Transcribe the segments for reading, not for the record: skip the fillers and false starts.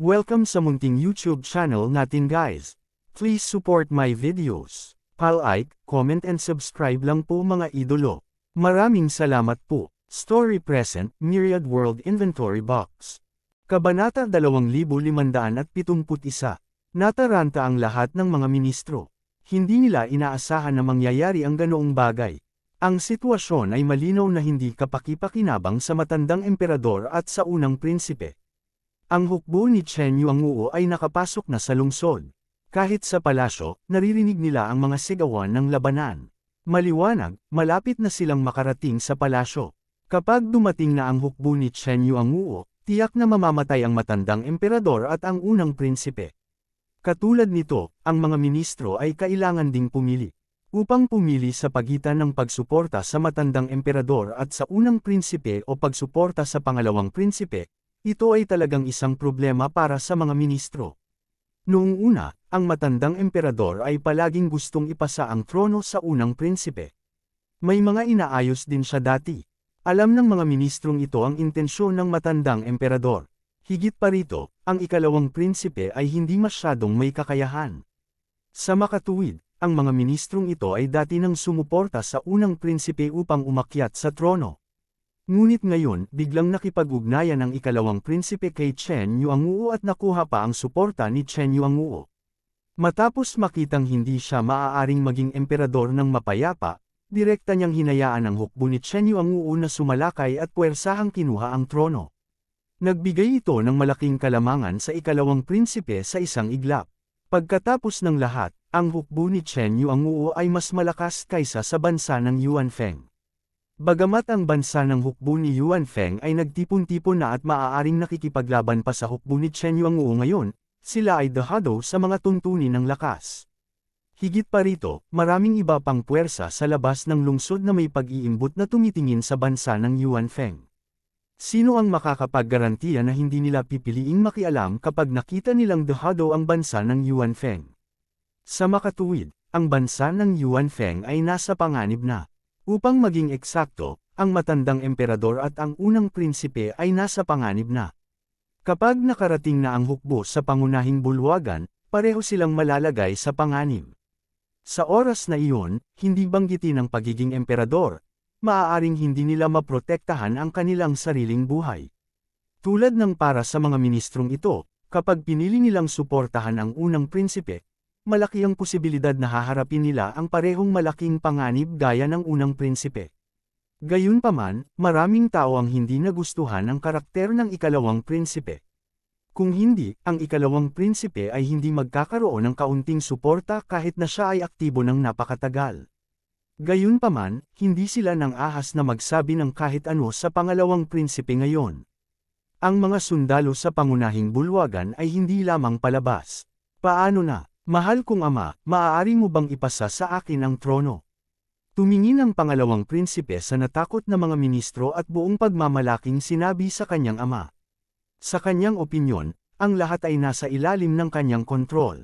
Welcome sa munting YouTube channel natin guys. Please support my videos. Like, comment and subscribe lang po mga idolo. Maraming salamat po. Story Present, Myriad World Inventory Box. Kabanata 2571. Nataranta ang lahat ng mga ministro. Hindi nila inaasahan na mangyayari ang ganoong bagay. Ang sitwasyon ay malinaw na hindi kapaki-pakinabang sa matandang emperador at sa unang prinsipe. Ang hukbo ni Chen Yuanguo ay nakapasok na sa lungsod. Kahit sa palasyo, naririnig nila ang mga sigawan ng labanan. Maliwanag, malapit na silang makarating sa palasyo. Kapag dumating na ang hukbo ni Chen Yuanguo, tiyak na mamamatay ang matandang emperador at ang unang prinsipe. Katulad nito, ang mga ministro ay kailangan ding pumili. Upang pumili sa pagitan ng pagsuporta sa matandang emperador at sa unang prinsipe o pagsuporta sa pangalawang prinsipe, ito ay talagang isang problema para sa mga ministro. Noong una, ang matandang emperador ay palaging gustong ipasa ang trono sa unang prinsipe. May mga inaayos din siya dati. Alam ng mga ministrong ito ang intensyon ng matandang emperador. Higit pa rito, ang ikalawang prinsipe ay hindi masyadong may kakayahan. Sa makatuwid, ang mga ministrong ito ay dati nang sumuporta sa unang prinsipe upang umakyat sa trono. Ngunit ngayon, biglang nakipag-ugnayan ang ikalawang prinsipe kay Chen Yuanguo at nakuha pa ang suporta ni Chen Yuanguo. Matapos makitang hindi siya maaaring maging emperador ng mapayapa, direkta niyang hinayaan ang hukbo ni Chen Yuanguo na sumalakay at puwersahang kinuha ang trono. Nagbigay ito ng malaking kalamangan sa ikalawang prinsipe sa isang iglap. Pagkatapos ng lahat, ang hukbo ni Chen Yuanguo ay mas malakas kaysa sa bansa ng Yuanfeng. Bagamat ang bansa ng hukbo ni Yuanfeng ay nagtipon-tipon na at maaaring nakikipaglaban pa sa hukbo ni Chen Yuanguo ngayon, sila ay dahado sa mga tuntunin ng lakas. Higit pa rito, maraming iba pang puwersa sa labas ng lungsod na may pag-iimbot na tumitingin sa bansa ng Yuanfeng. Sino ang makakapaggarantiya na hindi nila pipiliing makialam kapag nakita nilang dahado ang bansa ng Yuanfeng? Sa makatuwid, ang bansa ng Yuanfeng ay nasa panganib na. Upang maging eksakto, ang matandang emperador at ang unang prinsipe ay nasa panganib na. Kapag nakarating na ang hukbo sa pangunahing bulwagan, pareho silang malalagay sa panganib. Sa oras na iyon, hindi banggitin ang pagiging emperador, maaaring hindi nila maprotektahan ang kanilang sariling buhay. Tulad ng para sa mga ministrong ito, kapag pinili nilang suportahan ang unang prinsipe, malaki ang posibilidad na haharapin nila ang parehong malaking panganib gaya ng unang prinsipe. Gayunpaman, maraming tao ang hindi nagustuhan ang karakter ng ikalawang prinsipe. Kung hindi, ang ikalawang prinsipe ay hindi magkakaroon ng kaunting suporta kahit na siya ay aktibo ng napakatagal. Gayunpaman, hindi sila nang ahas na magsabi ng kahit ano sa pangalawang prinsipe ngayon. Ang mga sundalo sa pangunahing bulwagan ay hindi lamang palabas. Paano na? Mahal kong ama, maaari mo bang ipasa sa akin ang trono? Tumingin ang pangalawang prinsipe sa natakot na mga ministro at buong pagmamalaking sinabi sa kanyang ama. Sa kanyang opinyon, ang lahat ay nasa ilalim ng kanyang kontrol.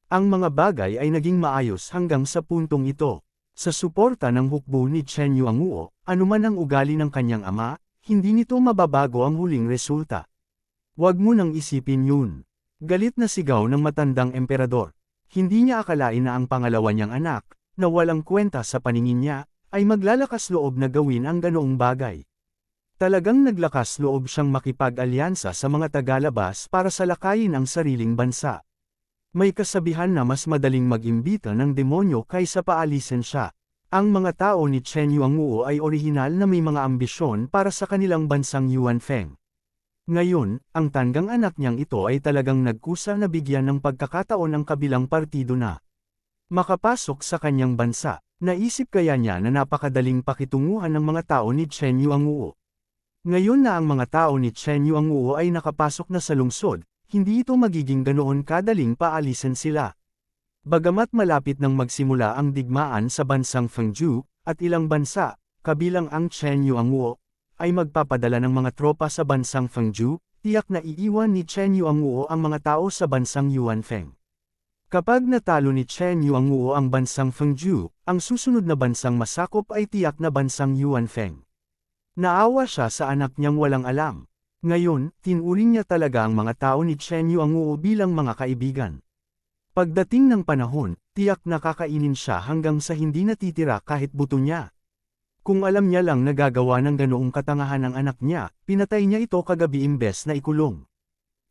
Ang mga bagay ay naging maayos hanggang sa puntong ito. Sa suporta ng hukbo ni Chen Yuanguo, anuman ang ugali ng kanyang ama, hindi nito mababago ang huling resulta. Huwag mo nang isipin yun. Galit na sigaw ng matandang emperador. Hindi niya akalain na ang pangalawa niyang anak, na walang kwenta sa paningin niya, ay maglalakas loob na gawin ang ganoong bagay. Talagang naglakas loob siyang makipag-alyansa sa mga tagalabas para salakayin ang sariling bansa. May kasabihan na mas madaling mag-imbita ng demonyo kaysa paalisin siya. Ang mga tao ni Chen Yuanguo ay orihinal na may mga ambisyon para sa kanilang bansang Yuanfeng. Ngayon, ang tanggang anak niyang ito ay talagang nagkusa na bigyan ng pagkakataon ang kabilang partido na makapasok sa kanyang bansa. Naisip kaya niya na napakadaling pakitunguhan ng mga tao ni Chen Yuanguo. Ngayon na ang mga tao ni Chen Yuanguo ay nakapasok na sa lungsod, hindi ito magiging ganoon kadaling paalisin sila. Bagamat malapit nang magsimula ang digmaan sa bansang Fengju, at ilang bansa, kabilang ang Chen Yuanguo, ay magpapadala ng mga tropa sa bansang Fengju, tiyak na iiwan ni Chen Yuanguo ang mga tao sa bansang Yuanfeng. Kapag natalo ni Chen Yuanguo ang bansang Fengju, ang susunod na bansang masakop ay tiyak na bansang Yuanfeng. Naawa siya sa anak niyang walang alam. Ngayon, tinuring niya talaga ang mga tao ni Chen Yuanguo bilang mga kaibigan. Pagdating ng panahon, tiyak na kakainin siya hanggang sa hindi natitira kahit buto niya. Kung alam niya lang na gagawa ng ganoong katangahan ang anak niya, pinatay niya ito kagabi imbes na ikulong.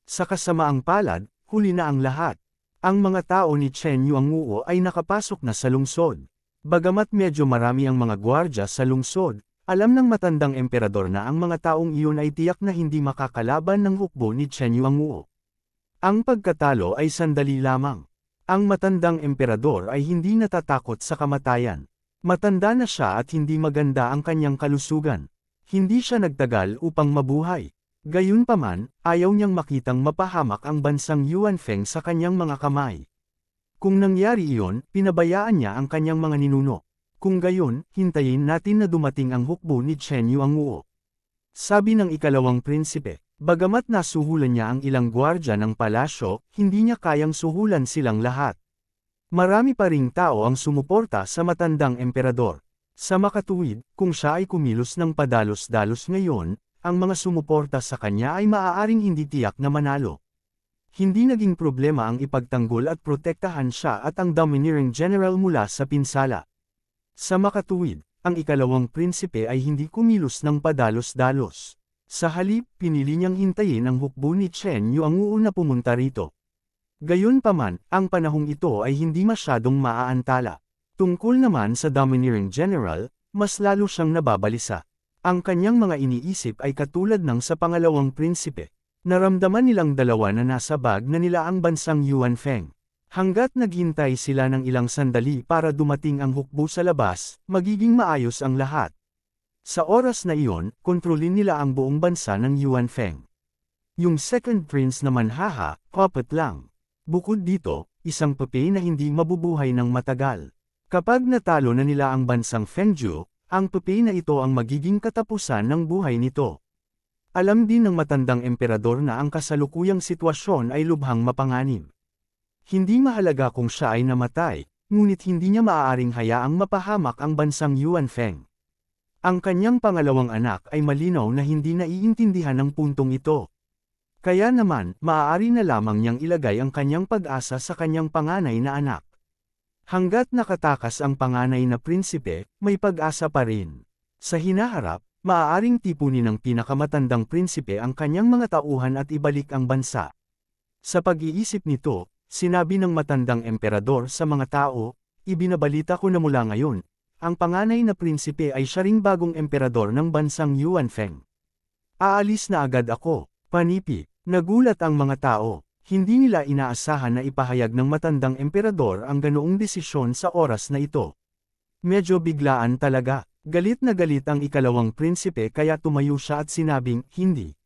Sa kasamaang palad, huli na ang lahat. Ang mga tao ni Chen Yuanguo ay nakapasok na sa lungsod. Bagamat medyo marami ang mga gwardya sa lungsod, alam ng matandang emperador na ang mga taong iyon ay tiyak na hindi makakalaban ng hukbo ni Chen Yuanguo. Ang pagkatalo ay sandali lamang. Ang matandang emperador ay hindi natatakot sa kamatayan. Matanda na siya at hindi maganda ang kanyang kalusugan. Hindi siya nagtagal upang mabuhay. Gayunpaman, ayaw niyang makitang mapahamak ang bansang Yuanfeng sa kanyang mga kamay. Kung nangyari iyon, pinabayaan niya ang kanyang mga ninuno. Kung gayon, hintayin natin na dumating ang hukbo ni Chen Yuanguo. Sabi ng ikalawang prinsipe, bagamat nasuhulan niya ang ilang gwardya ng palasyo, hindi niya kayang suhulan silang lahat. Marami pa ring tao ang sumuporta sa matandang emperador. Sa makatuwid, kung siya ay kumilos ng padalos-dalos ngayon, ang mga sumuporta sa kanya ay maaaring hindi tiyak na manalo. Hindi naging problema ang ipagtanggol at protektahan siya at ang domineering general mula sa pinsala. Sa makatuwid, ang ikalawang prinsipe ay hindi kumilos ng padalos-dalos. Sa halip, pinili niyang hintayin ang hukbo ni Chen Yuanguo na pumunta rito. Gayunpaman, ang panahong ito ay hindi masyadong maaantala. Tungkol naman sa domineering general, mas lalo siyang nababalisa. Ang kanyang mga iniisip ay katulad ng sa pangalawang prinsipe. Naramdaman nilang dalawa na nasa bag na nila ang bansang Yuanfeng. Hanggat naghintay sila ng ilang sandali para dumating ang hukbo sa labas, magiging maayos ang lahat. Sa oras na iyon, kontrolin nila ang buong bansa ng Yuanfeng. Yung second prince naman puppet lang. Bukod dito, isang papi na hindi mabubuhay ng matagal. Kapag natalo na nila ang bansang Fengju, ang papi na ito ang magiging katapusan ng buhay nito. Alam din ng matandang emperador na ang kasalukuyang sitwasyon ay lubhang mapanganib. Hindi mahalaga kung siya ay namatay, ngunit hindi niya maaaring hayaang mapahamak ang bansang Yuanfeng. Ang kanyang pangalawang anak ay malinaw na hindi naiintindihan ng puntong ito. Kaya naman, maaari na lamang niyang ilagay ang kanyang pag-asa sa kanyang panganay na anak. Hanggat nakatakas ang panganay na prinsipe, may pag-asa pa rin. Sa hinaharap, maaaring tipunin ng pinakamatandang prinsipe ang kanyang mga tauhan at ibalik ang bansa. Sa pag-iisip nito, sinabi ng matandang emperador sa mga tao, ibinabalita ko na mula ngayon, ang panganay na prinsipe ay siya ring bagong emperador ng bansang Yuanfeng. Aalis na agad ako, panipi, nagulat ang mga tao, hindi nila inaasahan na ipahayag ng matandang emperador ang ganoong desisyon sa oras na ito. Medyo biglaan talaga, galit na galit ang ikalawang prinsipe kaya tumayo siya at sinabing, hindi.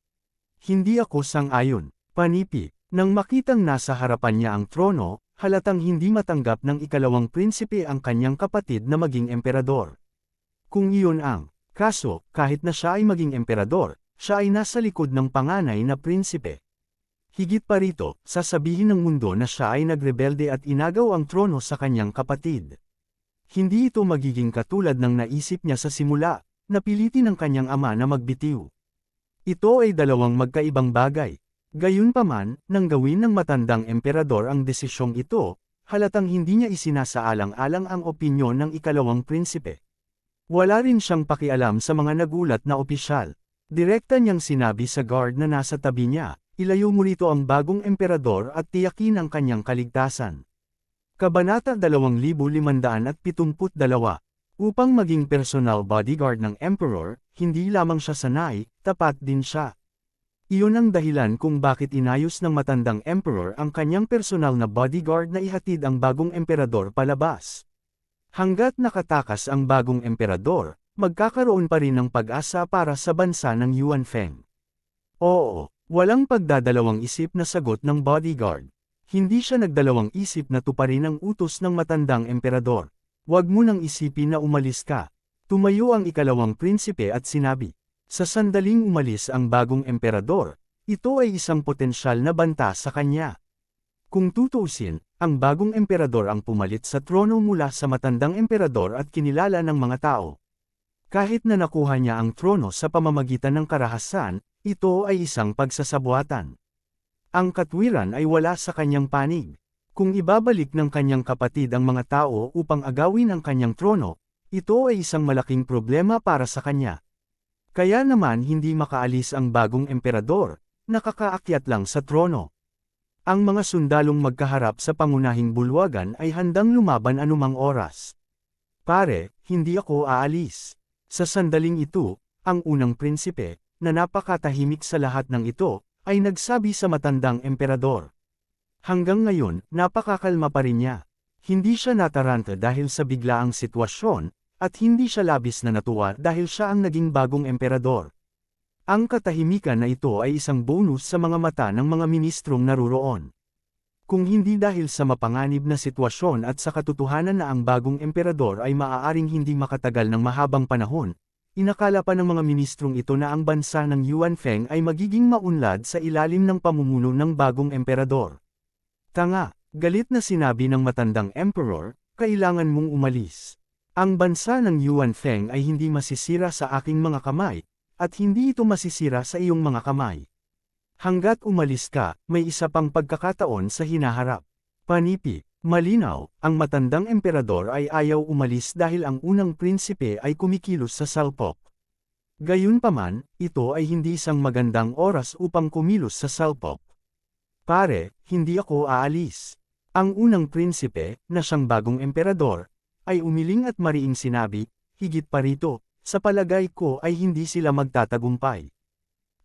Hindi ako sang-ayon, panipi. Nang makitang nasa harapan niya ang trono, halatang hindi matanggap ng ikalawang prinsipe ang kanyang kapatid na maging emperador. Kung iyon ang kaso, kahit na siya ay maging emperador, siya ay nasa likod ng panganay na prinsipe. Higit pa rito, sasabihin ng mundo na siya ay nagrebelde at inagaw ang trono sa kanyang kapatid. Hindi ito magiging katulad ng naisip niya sa simula, napilitin ng kanyang ama na magbitiw. Ito ay dalawang magkaibang bagay. Gayunpaman, nang gawin ng matandang emperador ang desisyong ito, halatang hindi niya isinasaalang-alang ang opinyon ng ikalawang prinsipe. Wala rin siyang pakialam sa mga nagulat na opisyal. Direkta niyang sinabi sa guard na nasa tabi niya, ilayo mo rito ang bagong emperador at tiyakin ang kanyang kaligtasan. Kabanata 2572. Upang maging personal bodyguard ng emperor, hindi lamang siya sanay, tapat din siya. Iyon ang dahilan kung bakit inayos ng matandang emperor ang kanyang personal na bodyguard na ihatid ang bagong emperador palabas. Hanggat nakatakas ang bagong emperador, magkakaroon pa rin ng pag-asa para sa bansa ng Yuanfeng. Oo, walang pagdadalawang isip na sagot ng bodyguard. Hindi siya nagdalawang isip na tuparin ang utos ng matandang emperador. Huwag mo nang isipin na umalis ka. Tumayo ang ikalawang prinsipe at sinabi. Sa sandaling umalis ang bagong emperador, ito ay isang potensyal na banta sa kanya. Kung tutuusin, ang bagong emperador ang pumalit sa trono mula sa matandang emperador at kinilala ng mga tao. Kahit na nakuha niya ang trono sa pamamagitan ng karahasan, ito ay isang pagsasabuatan. Ang katwiran ay wala sa kanyang panig. Kung ibabalik ng kanyang kapatid ang mga tao upang agawin ang kanyang trono, ito ay isang malaking problema para sa kanya. Kaya naman hindi makaalis ang bagong emperador, nakakaakyat lang sa trono. Ang mga sundalong magkaharap sa pangunahing bulwagan ay handang lumaban anumang oras. Pare, hindi ako aalis. Sa sandaling ito, ang unang prinsipe, na napakatahimik sa lahat ng ito, ay nagsabi sa matandang emperador. Hanggang ngayon, napakakalma pa rin niya. Hindi siya nataranta dahil sa biglaang sitwasyon, at hindi siya labis na natuwa dahil siya ang naging bagong emperador. Ang katahimikan na ito ay isang bonus sa mga mata ng mga ministrong naruroon. Kung hindi dahil sa mapanganib na sitwasyon at sa katotohanan na ang bagong emperador ay maaaring hindi makatagal ng mahabang panahon, inakala pa ng mga ministrong ito na ang bansa ng Yuan Feng ay magiging maunlad sa ilalim ng pamumuno ng bagong emperador. Tanga, galit na sinabi ng matandang emperor, kailangan mong umalis. Ang bansa ng Yuan Feng ay hindi masisira sa aking mga kamay, at hindi ito masisira sa iyong mga kamay. Hanggat umalis ka, may isa pang pagkakataon sa hinaharap. Panipi, malinaw, ang matandang emperador ay ayaw umalis dahil ang unang prinsipe ay kumikilos sa salpok. Gayunpaman, ito ay hindi isang magandang oras upang kumilos sa salpok. Pare, hindi ako aalis. Ang unang prinsipe, na siyang bagong emperador, ay umiling at mariing sinabi, higit pa rito, sa palagay ko ay hindi sila magtatagumpay.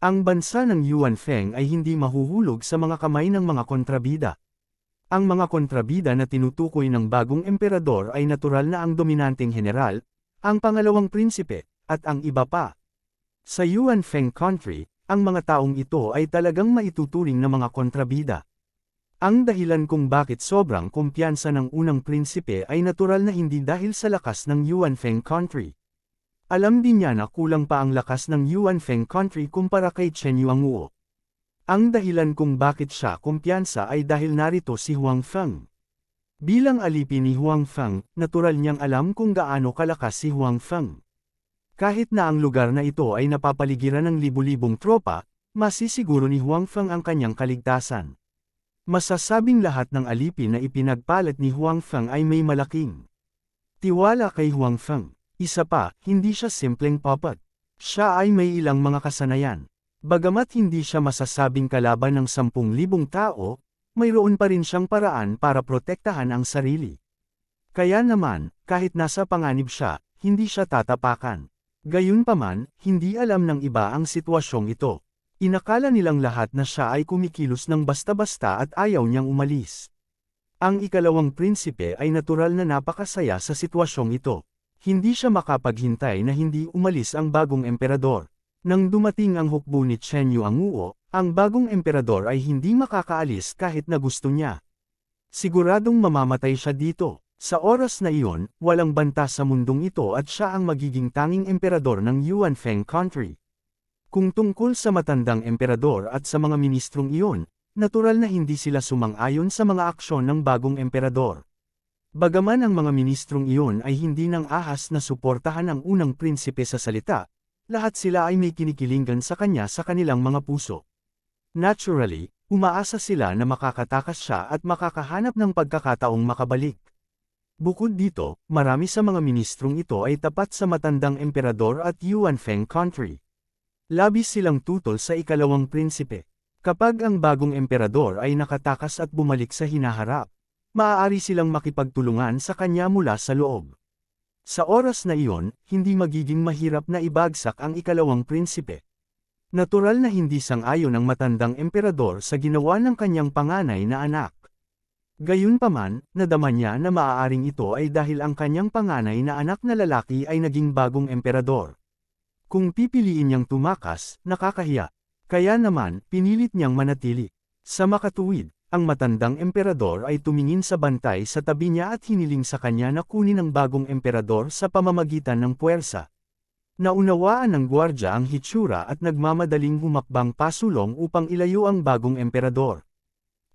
Ang bansa ng Yuan Feng ay hindi mahuhulog sa mga kamay ng mga kontrabida. Ang mga kontrabida na tinutukoy ng bagong emperador ay natural na ang dominanteng general, ang pangalawang prinsipe, at ang iba pa. Sa Yuan Feng country, ang mga taong ito ay talagang maituturing na mga kontrabida. Ang dahilan kung bakit sobrang kumpiyansa ng unang prinsipe ay natural na hindi dahil sa lakas ng Yuan Feng country. Alam din niya na kulang pa ang lakas ng Yuan Feng country kumpara kay Chen Yuanguo. Ang dahilan kung bakit siya kumpiyansa ay dahil narito si Huang Feng. Bilang alipin ni Huang Feng, natural niyang alam kung gaano kalakas si Huang Feng. Kahit na ang lugar na ito ay napapaligiran ng libu-libong tropa, masisiguro ni Huang Feng ang kanyang kaligtasan. Masasabing lahat ng alipin na ipinagpalit ni Huang Feng ay may malaking tiwala kay Huang Feng. Isa pa, hindi siya simpleng puppet. Siya ay may ilang mga kasanayan. Bagamat hindi siya masasabing kalaban ng 10,000 tao, mayroon pa rin siyang paraan para protektahan ang sarili. Kaya naman, kahit nasa panganib siya, hindi siya tatapakan. Gayunpaman, hindi alam ng iba ang sitwasyong ito. Inakala nilang lahat na siya ay kumikilos ng basta-basta at ayaw niyang umalis. Ang ikalawang prinsipe ay natural na napakasaya sa sitwasyong ito. Hindi siya makapaghintay na hindi umalis ang bagong emperador. Nang dumating ang hukbo ni Chen Yuanguo, ang bagong emperador ay hindi makakaalis kahit na gusto niya. Siguradong mamamatay siya dito. Sa oras na iyon, walang banta sa mundong ito at siya ang magiging tanging emperador ng Yuan Feng country. Kung tungkol sa matandang emperador at sa mga ministrong iyon, natural na hindi sila sumang-ayon sa mga aksyon ng bagong emperador. Bagaman ang mga ministrong iyon ay hindi nang ahas na suportahan ang unang prinsipe sa salita, lahat sila ay may kinikilingan sa kanya sa kanilang mga puso. Naturally, umaasa sila na makakatakas siya at makakahanap ng pagkakataong makabalik. Bukod dito, marami sa mga ministrong ito ay tapat sa matandang emperador at Yuan Feng country. Labis silang tutol sa ikalawang prinsipe. Kapag ang bagong emperador ay nakatakas at bumalik sa hinaharap, maaari silang makipagtulungan sa kanya mula sa loob. Sa oras na iyon, hindi magiging mahirap na ibagsak ang ikalawang prinsipe. Natural na hindi sang-ayon ang matandang emperador sa ginawa ng kanyang panganay na anak. Gayunpaman, nadama niya na maaaring ito ay dahil ang kanyang panganay na anak na lalaki ay naging bagong emperador. Kung pipiliin niyang tumakas, nakakahiya. Kaya naman, pinilit niyang manatili. Sa makatuwid, ang matandang emperador ay tumingin sa bantay sa tabi niya at hiniling sa kanya na kunin ang bagong emperador sa pamamagitan ng puwersa. Naunawaan ng gwardya ang hitsura at nagmamadaling humakbang pasulong upang ilayo ang bagong emperador.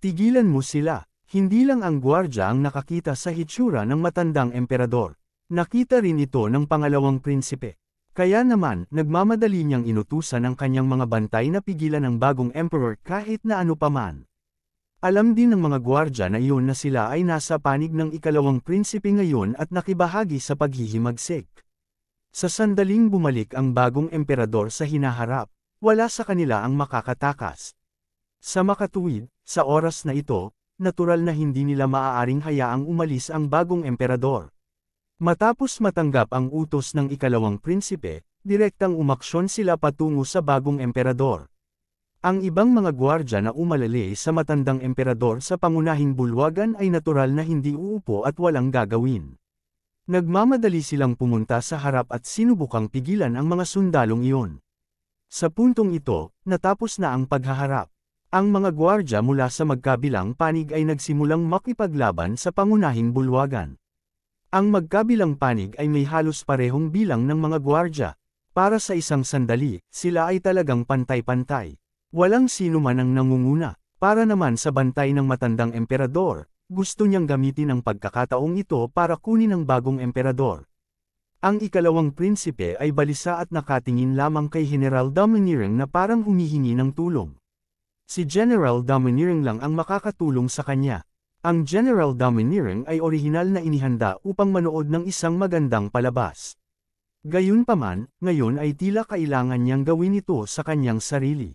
Tigilan mo sila. Hindi lang ang gwardya ang nakakita sa hitsura ng matandang emperador. Nakita rin ito ng pangalawang prinsipe. Kaya naman, nagmamadali niyang inutusan ang kanyang mga bantay na pigilan ang bagong emperor kahit na ano paman. Alam din ng mga gwardya na iyon na sila ay nasa panig ng ikalawang prinsipe ngayon at nakibahagi sa paghihimagsik. Sa sandaling bumalik ang bagong emperador sa hinaharap, wala sa kanila ang makakatakas. Sa makatuwid, sa oras na ito, natural na hindi nila maaaring hayaang umalis ang bagong emperador. Matapos matanggap ang utos ng ikalawang prinsipe, direktang umaksyon sila patungo sa bagong emperador. Ang ibang mga gwardya na umalali sa matandang emperador sa pangunahing bulwagan ay natural na hindi uupo at walang gagawin. Nagmamadali silang pumunta sa harap at sinubukang pigilan ang mga sundalong iyon. Sa puntong ito, natapos na ang paghaharap. Ang mga gwardya mula sa magkabilang panig ay nagsimulang makipaglaban sa pangunahing bulwagan. Ang magkabilang panig ay may halos parehong bilang ng mga gwardya. Para sa isang sandali, sila ay talagang pantay-pantay. Walang sino man ang nangunguna. Para naman sa bantay ng matandang emperador, gusto niyang gamitin ang pagkakataong ito para kunin ang bagong emperador. Ang ikalawang prinsipe ay balisa at nakatingin lamang kay General Domineering na parang humihingi ng tulong. Si General Domineering lang ang makakatulong sa kanya. Ang General Domineering ay orihinal na inihanda upang manood ng isang magandang palabas. Gayunpaman, ngayon ay tila kailangan niyang gawin ito sa kanyang sarili.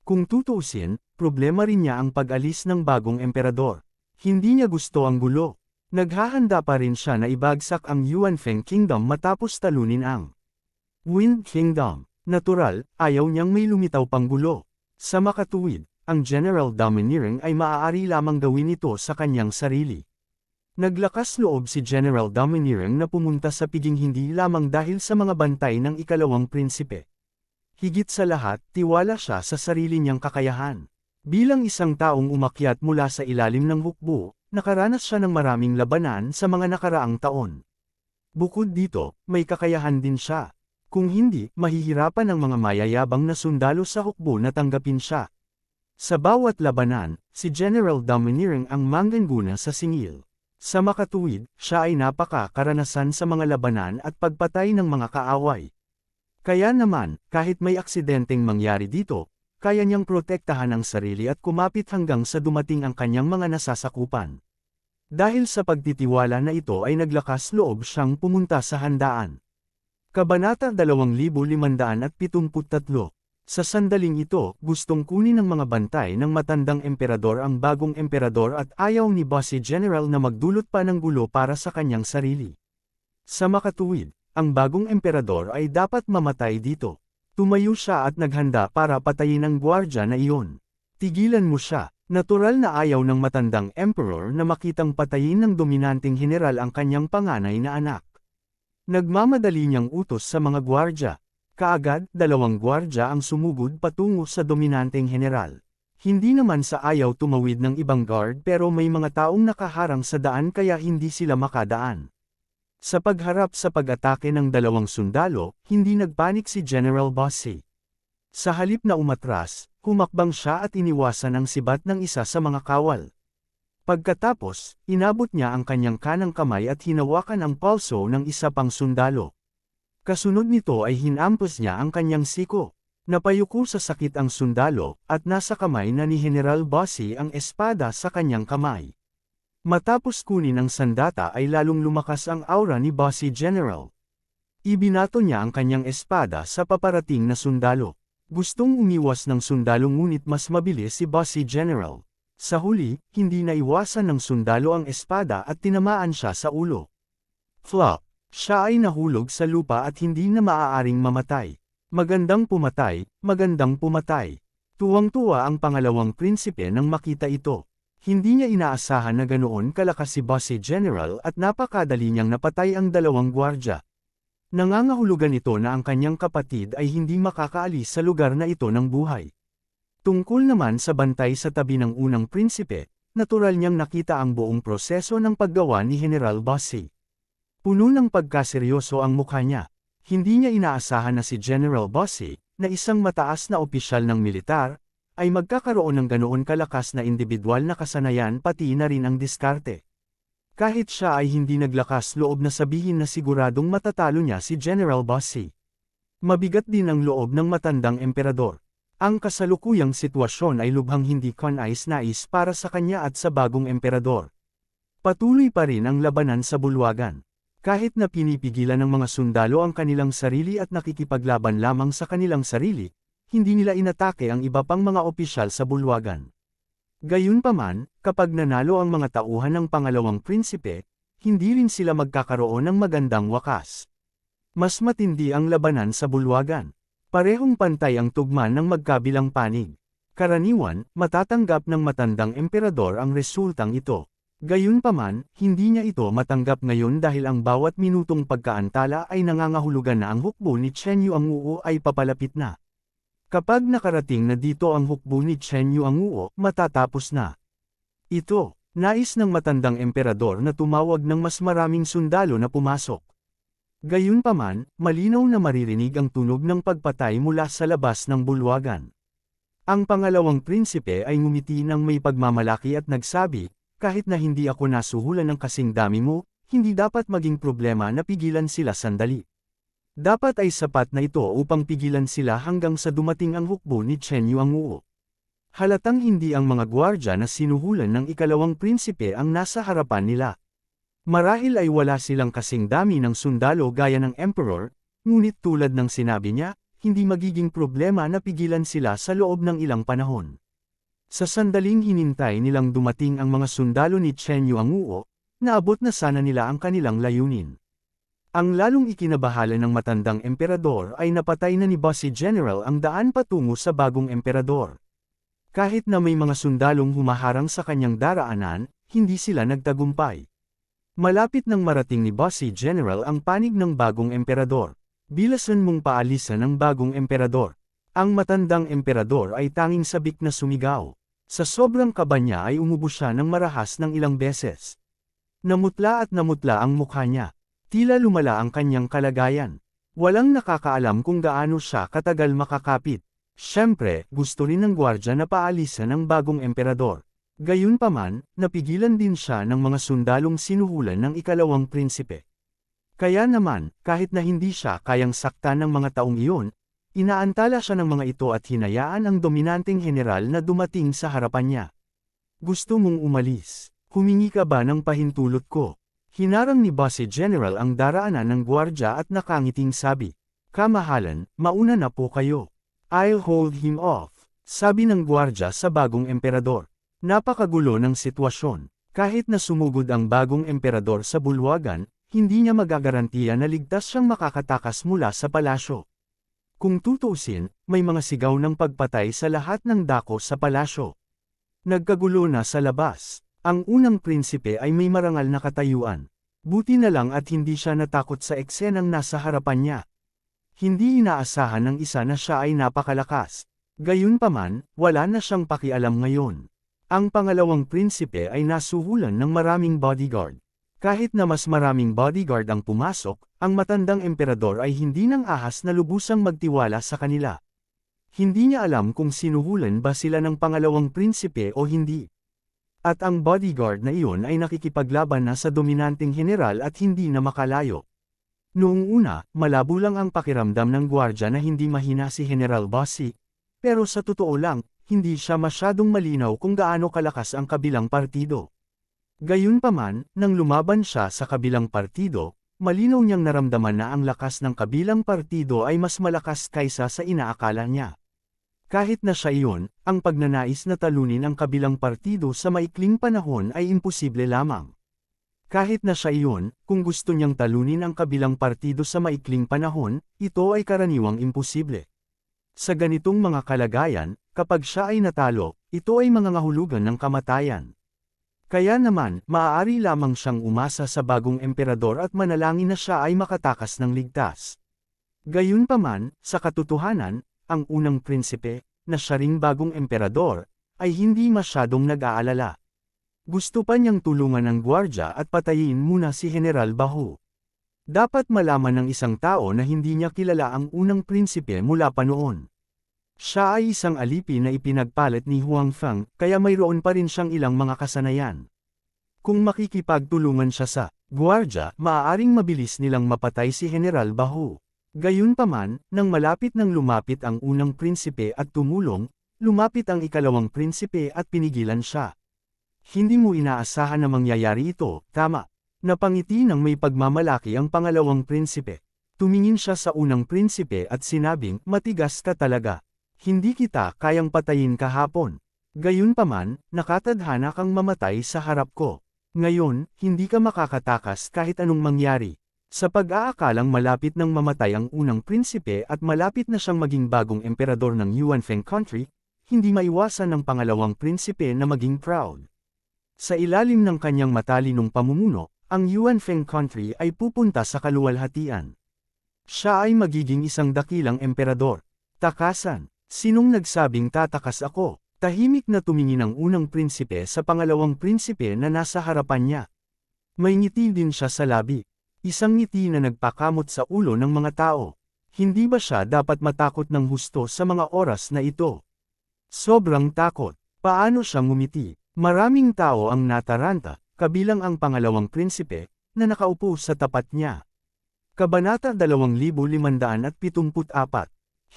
Kung tutuusin, problema rin niya ang pag-alis ng bagong emperador. Hindi niya gusto ang gulo. Naghahanda pa rin siya na ibagsak ang Yuanfeng Kingdom matapos talunin ang Wind Kingdom. Natural, ayaw niyang may lumitaw pang gulo. Sa makatuwid, ang General Domineering ay maaari lamang gawin ito sa kanyang sarili. Naglakas loob si General Domineering na pumunta sa piging hindi lamang dahil sa mga bantay ng ikalawang prinsipe. Higit sa lahat, tiwala siya sa sarili niyang kakayahan. Bilang isang taong umakyat mula sa ilalim ng hukbo, nakaranas siya ng maraming labanan sa mga nakaraang taon. Bukod dito, may kakayahan din siya. Kung hindi, mahihirapan ang mga mayayabang na sundalo sa hukbo na tanggapin siya. Sa bawat labanan, si General Domineering ang manggaguna sa singil. Sa makatuwid, siya ay napaka-karanasan sa mga labanan at pagpatay ng mga kaaway. Kaya naman, kahit may aksidenteng mangyari dito, kaya niyang protektahan ang sarili at kumapit hanggang sa dumating ang kanyang mga nasasakupan. Dahil sa pagtitiwala na ito ay naglakas loob siyang pumunta sa handaan. Kabanata 2573. Sa sandaling ito, gustong kunin ng mga bantay ng matandang emperador ang bagong emperador at ayaw ni Bossy General na magdulot pa ng gulo para sa kanyang sarili. Sa makatuwid, ang bagong emperador ay dapat mamatay dito. Tumayo siya at naghanda para patayin ang gwardya na iyon. Tigilan mo siya. Natural na ayaw ng matandang emperor na makitang patayin ng dominanteng general ang kanyang panganay na anak. Nagmamadali niyang utos sa mga gwardya. Kaagad, 2 gwardya ang sumugod patungo sa dominanteng general. Hindi naman sa ayaw tumawid ng ibang guard pero may mga taong nakaharang sa daan kaya hindi sila makadaan. Sa pagharap sa pag-atake ng 2 sundalo, hindi nagpanik si General Bossy. Sa halip na umatras, humakbang siya at iniwasan ang sibat ng isa sa mga kawal. Pagkatapos, inabot niya ang kanyang kanang kamay at hinawakan ang palso ng isa pang sundalo. Kasunod nito ay hinampos niya ang kanyang siko. Napayuko sa sakit ang sundalo, at nasa kamay na ni General Bossy ang espada sa kanyang kamay. Matapos kunin ang sandata ay lalong lumakas ang aura ni Bossy General. Ibinato niya ang kanyang espada sa paparating na sundalo. Gustong umiwas ng sundalo ngunit mas mabilis si Bossy General. Sa huli, hindi naiwasan ng sundalo ang espada at tinamaan siya sa ulo. Flop! Siya ay nahulog sa lupa at hindi na maaaring mamatay. Magandang pumatay, magandang pumatay. Tuwang-tuwa ang pangalawang prinsipe nang makita ito. Hindi niya inaasahan na ganoon kalakas si Bossy General at napakadali niyang napatay ang 2 gwardya. Nangangahulugan ito na ang kanyang kapatid ay hindi makakaalis sa lugar na ito ng buhay. Tungkol naman sa bantay sa tabi ng unang prinsipe, natural niyang nakita ang buong proseso ng paggawa ni General Bossy. Puno ng pagkaseryoso ang mukha niya. Hindi niya inaasahan na si General Bossy, na isang mataas na opisyal ng militar, ay magkakaroon ng ganoon kalakas na individual na kasanayan pati na rin ang diskarte. Kahit siya ay hindi naglakas loob na sabihin na siguradong matatalo niya si General Bossy. Mabigat din ang loob ng matandang emperador. Ang kasalukuyang sitwasyon ay lubhang hindi kanais-nais para sa kanya at sa bagong emperador. Patuloy pa rin ang labanan sa bulwagan. Kahit na pinipigilan ng mga sundalo ang kanilang sarili at nakikipaglaban lamang sa kanilang sarili, hindi nila inatake ang iba pang mga opisyal sa bulwagan. Gayunpaman, kapag nanalo ang mga tauhan ng pangalawang prinsipe, hindi rin sila magkakaroon ng magandang wakas. Mas matindi ang labanan sa bulwagan. Parehong pantay ang tugma ng magkabilang panig. Karaniwan, matatanggap ng matandang emperador ang resultang ito. Gayunpaman, hindi niya ito matanggap ngayon dahil ang bawat minutong pagkaantala ay nangangahulugan na ang hukbo ni Chen Yuanguo ay papalapit na. Kapag nakarating na dito ang hukbo ni Chen Yuanguo, matatapos na. Ito, nais ng matandang emperador na tumawag ng mas maraming sundalo na pumasok. Gayunpaman, malinaw na maririnig ang tunog ng pagpatay mula sa labas ng bulwagan. Ang pangalawang prinsipe ay ngumiti ng may pagmamalaki at nagsabi, kahit na hindi ako nasuhulan ng kasing dami mo, hindi dapat maging problema na pigilan sila sandali. Dapat ay sapat na ito upang pigilan sila hanggang sa dumating ang hukbo ni Chen Yuanguo. Halatang hindi ang mga gwardya na sinuhulan ng ikalawang prinsipe ang nasa harapan nila. Marahil ay wala silang kasing dami ng sundalo gaya ng emperor, ngunit tulad ng sinabi niya, hindi magiging problema na pigilan sila sa loob ng ilang panahon. Sa sandaling hinintay nilang dumating ang mga sundalo ni Chen Yuanguo, naabot na sana nila ang kanilang layunin. Ang lalong ikinabahala ng matandang emperador ay napatay na ni Bossy General ang daan patungo sa bagong emperador. Kahit na may mga sundalong humaharang sa kanyang daraanan, hindi sila nagtagumpay. Malapit nang marating ni Bossy General ang panig ng bagong emperador. Bilasan mong paalisan ang bagong emperador. Ang matandang emperador ay tanging sabik na sumigaw. Sa sobrang kaba niya ay umubo siya ng marahas ng ilang beses. Namutla at namutla ang mukha niya. Tila lumala ang kanyang kalagayan. Walang nakakaalam kung gaano siya katagal makakapit. Siyempre, gusto rin ng gwardya na paalisan ang bagong emperador. Gayunpaman, napigilan din siya ng mga sundalong sinuhulan ng ikalawang prinsipe. Kaya naman, kahit na hindi siya kayang saktan ng mga taong iyon, inaantala siya ng mga ito at hinayaan ang dominanteng general na dumating sa harapan niya. Gusto mong umalis? Humingi ka ba ng pahintulot ko? Hinarang ni Bossy General ang daraanan ng gwardya at nakangiting sabi, "Kamahalan, mauna na po kayo. I'll hold him off," sabi ng gwardya sa bagong emperador. Napakagulo ng sitwasyon. Kahit na sumugod ang bagong emperador sa bulwagan, hindi niya magagarantiya na ligtas siyang makakatakas mula sa palasyo. Kung tutuusin, may mga sigaw ng pagpatay sa lahat ng dako sa palasyo. Nagkagulo na sa labas. Ang unang prinsipe ay may marangal na katayuan. Buti na lang at hindi siya natakot sa eksenang nasa harapan niya. Hindi inaasahan ng isa na siya ay napakalakas. Gayunpaman, wala na siyang pakialam ngayon. Ang pangalawang prinsipe ay nasuhulan ng maraming bodyguard. Kahit na mas maraming bodyguard ang pumasok, ang matandang emperador ay hindi nang ahas na lubusang magtiwala sa kanila. Hindi niya alam kung sinuhulan ba sila ng pangalawang prinsipe o hindi. At ang bodyguard na iyon ay nakikipaglaban na sa dominanteng general at hindi na makalayo. Noong una, malabo lang ang pakiramdam ng gwardya na hindi mahina si General Bossy, pero sa totoo lang, hindi siya masyadong malinaw kung gaano kalakas ang kabilang partido. Gayunpaman, nang lumaban siya sa kabilang partido, malinaw niyang naramdaman na ang lakas ng kabilang partido ay mas malakas kaysa sa inaakala niya. Kahit na siya iyon, ang pagnanais na talunin ang kabilang partido sa maikling panahon ay imposible lamang. Kahit na siya iyon, kung gusto niyang talunin ang kabilang partido sa maikling panahon, ito ay karaniwang imposible. Sa ganitong mga kalagayan, kapag siya ay natalo, ito ay mangangahulugan ng kamatayan. Kaya naman, maaari lamang siyang umasa sa bagong emperador at manalangin na siya ay makatakas ng ligtas. Gayunpaman, sa katotohanan, ang unang prinsipe, na siya ring bagong emperador, ay hindi masyadong nag-aalala. Gusto pa niyang tulungan ng gwardya at patayin muna si General Bahu. Dapat malaman ng isang tao na hindi niya kilala ang unang prinsipe mula pa noon. Siya ay isang alipin na ipinagpalit ni Huang Feng, kaya mayroon pa rin siyang ilang mga kasanayan. Kung makikipagtulungan siya sa gwardya, maaaring mabilis nilang mapatay si General Bahu. Gayunpaman, nang malapit nang lumapit ang unang prinsipe at tumulong, lumapit ang ikalawang prinsipe at pinigilan siya. Hindi mo inaasahan na mangyayari ito, tama. Napangiti ng may pagmamalaki ang pangalawang prinsipe. Tumingin siya sa unang prinsipe at sinabing, matigas ka talaga. Hindi kita kayang patayin kahapon. Gayunpaman, nakatadhana kang mamatay sa harap ko. Ngayon, hindi ka makakatakas kahit anong mangyari. Sa pag-aakalang malapit nang mamatay ang unang prinsipe at malapit na siyang maging bagong emperador ng Yuanfeng country, hindi maiwasan ng pangalawang prinsipe na maging proud. Sa ilalim ng kanyang matalinong pamumuno, ang Yuanfeng country ay pupunta sa kaluwalhatian. Siya ay magiging isang dakilang emperador. Takasan, sinong nagsabing tatakas ako? Tahimik na tumingin ang unang prinsipe sa pangalawang prinsipe na nasa harapan niya. May ngiti din siya sa labi. Isang ngiti na nagpakamot sa ulo ng mga tao. Hindi ba siya dapat matakot ng husto sa mga oras na ito? Sobrang takot. Paano siya ngumiti? Maraming tao ang nataranta, kabilang ang pangalawang prinsipe, na nakaupo sa tapat niya. Kabanata 2574.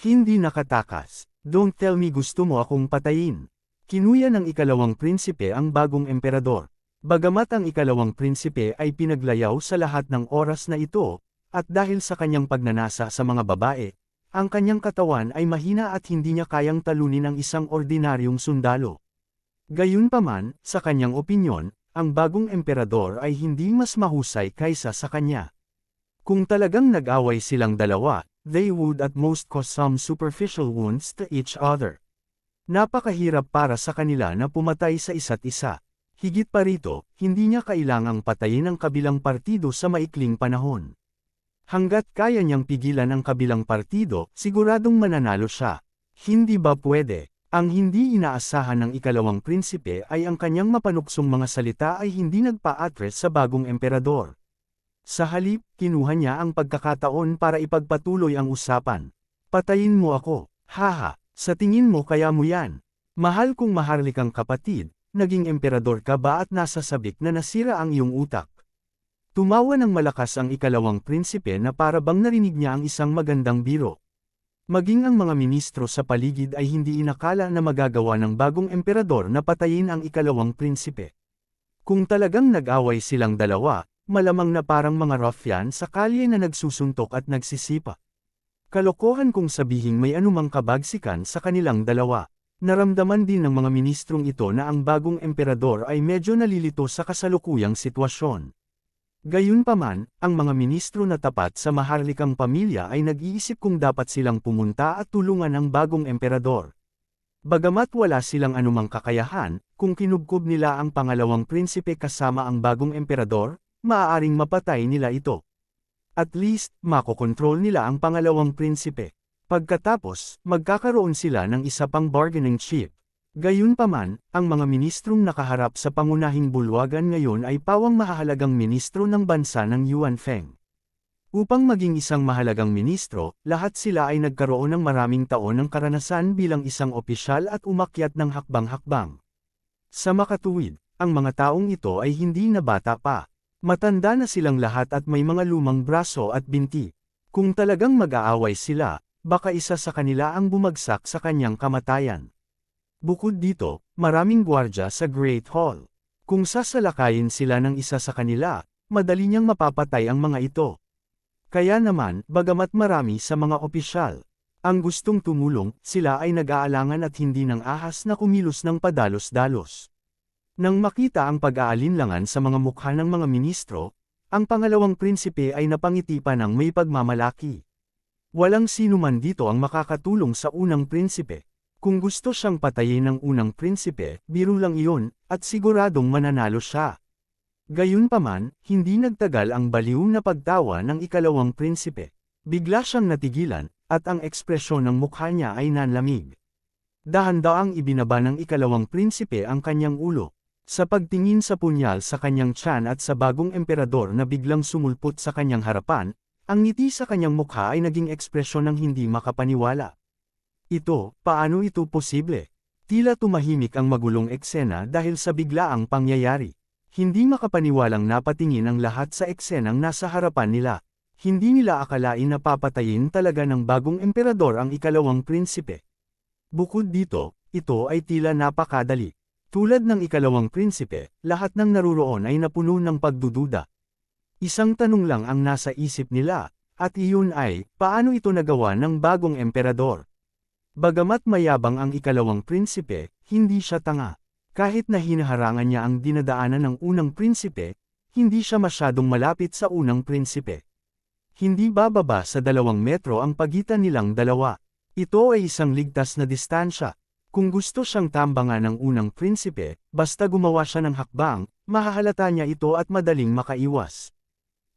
Hindi nakatakas. Don't tell me gusto mo akong patayin. Kinuya ng ikalawang prinsipe ang bagong emperador. Bagamat ang ikalawang prinsipe ay pinaglayaw sa lahat ng oras na ito, at dahil sa kanyang pagnanasa sa mga babae, ang kanyang katawan ay mahina at hindi niya kayang talunin ang isang ordinaryong sundalo. Gayunpaman, sa kanyang opinyon, ang bagong emperador ay hindi mas mahusay kaysa sa kanya. Kung talagang nag-away silang dalawa, they would at most cause some superficial wounds to each other. Napakahirap para sa kanila na pumatay sa isa't isa. Higit pa rito, hindi niya kailangang patayin ang kabilang partido sa maikling panahon. Hanggat kaya niyang pigilan ang kabilang partido, siguradong mananalo siya. Hindi ba pwede? Ang hindi inaasahan ng ikalawang prinsipe ay ang kanyang mapanuksong mga salita ay hindi nagpa-address sa bagong emperador. Sa halip, kinuha niya ang pagkakataon para ipagpatuloy ang usapan. Patayin mo ako, haha, sa tingin mo kaya mo yan. Mahal kong maharlikang kapatid. Naging emperador ka ba at nasa sabik na nasira ang iyong utak? Tumawa ng malakas ang ikalawang prinsipe na para bang narinig niya ang isang magandang biro. Maging ang mga ministro sa paligid ay hindi inakala na magagawa ng bagong emperador na patayin ang ikalawang prinsipe. Kung talagang nag-away silang dalawa, malamang na parang mga ruffian sa kalye na nagsusuntok at nagsisipa. Kalokohan kung sabihing may anumang kabagsikan sa kanilang dalawa. Naramdaman din ng mga ministrong ito na ang bagong emperador ay medyo nalilito sa kasalukuyang sitwasyon. Gayunpaman, ang mga ministro na tapat sa maharlikang pamilya ay nag-iisip kung dapat silang pumunta at tulungan ang bagong emperador. Bagamat wala silang anumang kakayahan, kung kinubkob nila ang pangalawang prinsipe kasama ang bagong emperador, maaaring mapatay nila ito. At least, makokontrol nila ang pangalawang prinsipe. Pagkatapos, magkakaroon sila ng isa pang bargaining chip. Gayunpaman, ang mga ministrong nakaharap sa pangunahing bulwagan ngayon ay pawang mahahalagang ministro ng bansa ng Yuanfeng. Upang maging isang mahalagang ministro, lahat sila ay nagkaroon ng maraming taon ng karanasan bilang isang opisyal at umakyat ng hakbang-hakbang. Sa makatuwid, ang mga taong ito ay hindi na bata pa. Matanda na silang lahat at may mga lumang braso at binti. Kung talagang mag-aaway sila, baka isa sa kanila ang bumagsak sa kanyang kamatayan. Bukod dito, maraming gwardya sa Great Hall. Kung sasalakayin sila ng isa sa kanila, madali niyang mapapatay ang mga ito. Kaya naman, bagamat marami sa mga opisyal ang gustong tumulong, sila ay nag-aalangan at hindi nang ahas na kumilos ng padalos-dalos. Nang makita ang pag-aalinlangan sa mga mukha ng mga ministro, ang pangalawang prinsipe ay napangiti pa ng may pagmamalaki. Walang sino man dito ang makakatulong sa unang prinsipe. Kung gusto siyang patayin ng unang prinsipe, biro lang iyon, at siguradong mananalo siya. Gayunpaman, hindi nagtagal ang baliw na pagtawa ng ikalawang prinsipe. Bigla siyang natigilan, at ang ekspresyon ng mukha niya ay nanlamig. Dahan-daang ibinaba ng ikalawang prinsipe ang kanyang ulo. Sa pagtingin sa punyal sa kanyang tiyan at sa bagong emperador na biglang sumulpot sa kanyang harapan, ang ngiti sa kanyang mukha ay naging ekspresyon ng hindi makapaniwala. Paano ito posible? Tila tumahimik ang magulong eksena dahil sa biglaang pangyayari. Hindi makapaniwalang napatingin ang lahat sa eksenang nasa harapan nila. Hindi nila akalain na papatayin talaga ng bagong emperador ang ikalawang prinsipe. Bukod dito, ito ay tila napakadali. Tulad ng ikalawang prinsipe, lahat ng naruroon ay napuno ng pagdududa. Isang tanong lang ang nasa isip nila, at iyon ay, paano ito nagawa ng bagong emperador? Bagamat mayabang ang ikalawang prinsipe, hindi siya tanga. Kahit na hinaharangan niya ang dinadaanan ng unang prinsipe, hindi siya masyadong malapit sa unang prinsipe. Hindi bababa sa 2 metro ang pagitan nilang dalawa. Ito ay isang ligtas na distansya. Kung gusto siyang tambangan ng unang prinsipe, basta gumawa siya ng hakbang, mahahalata niya ito at madaling makaiwas.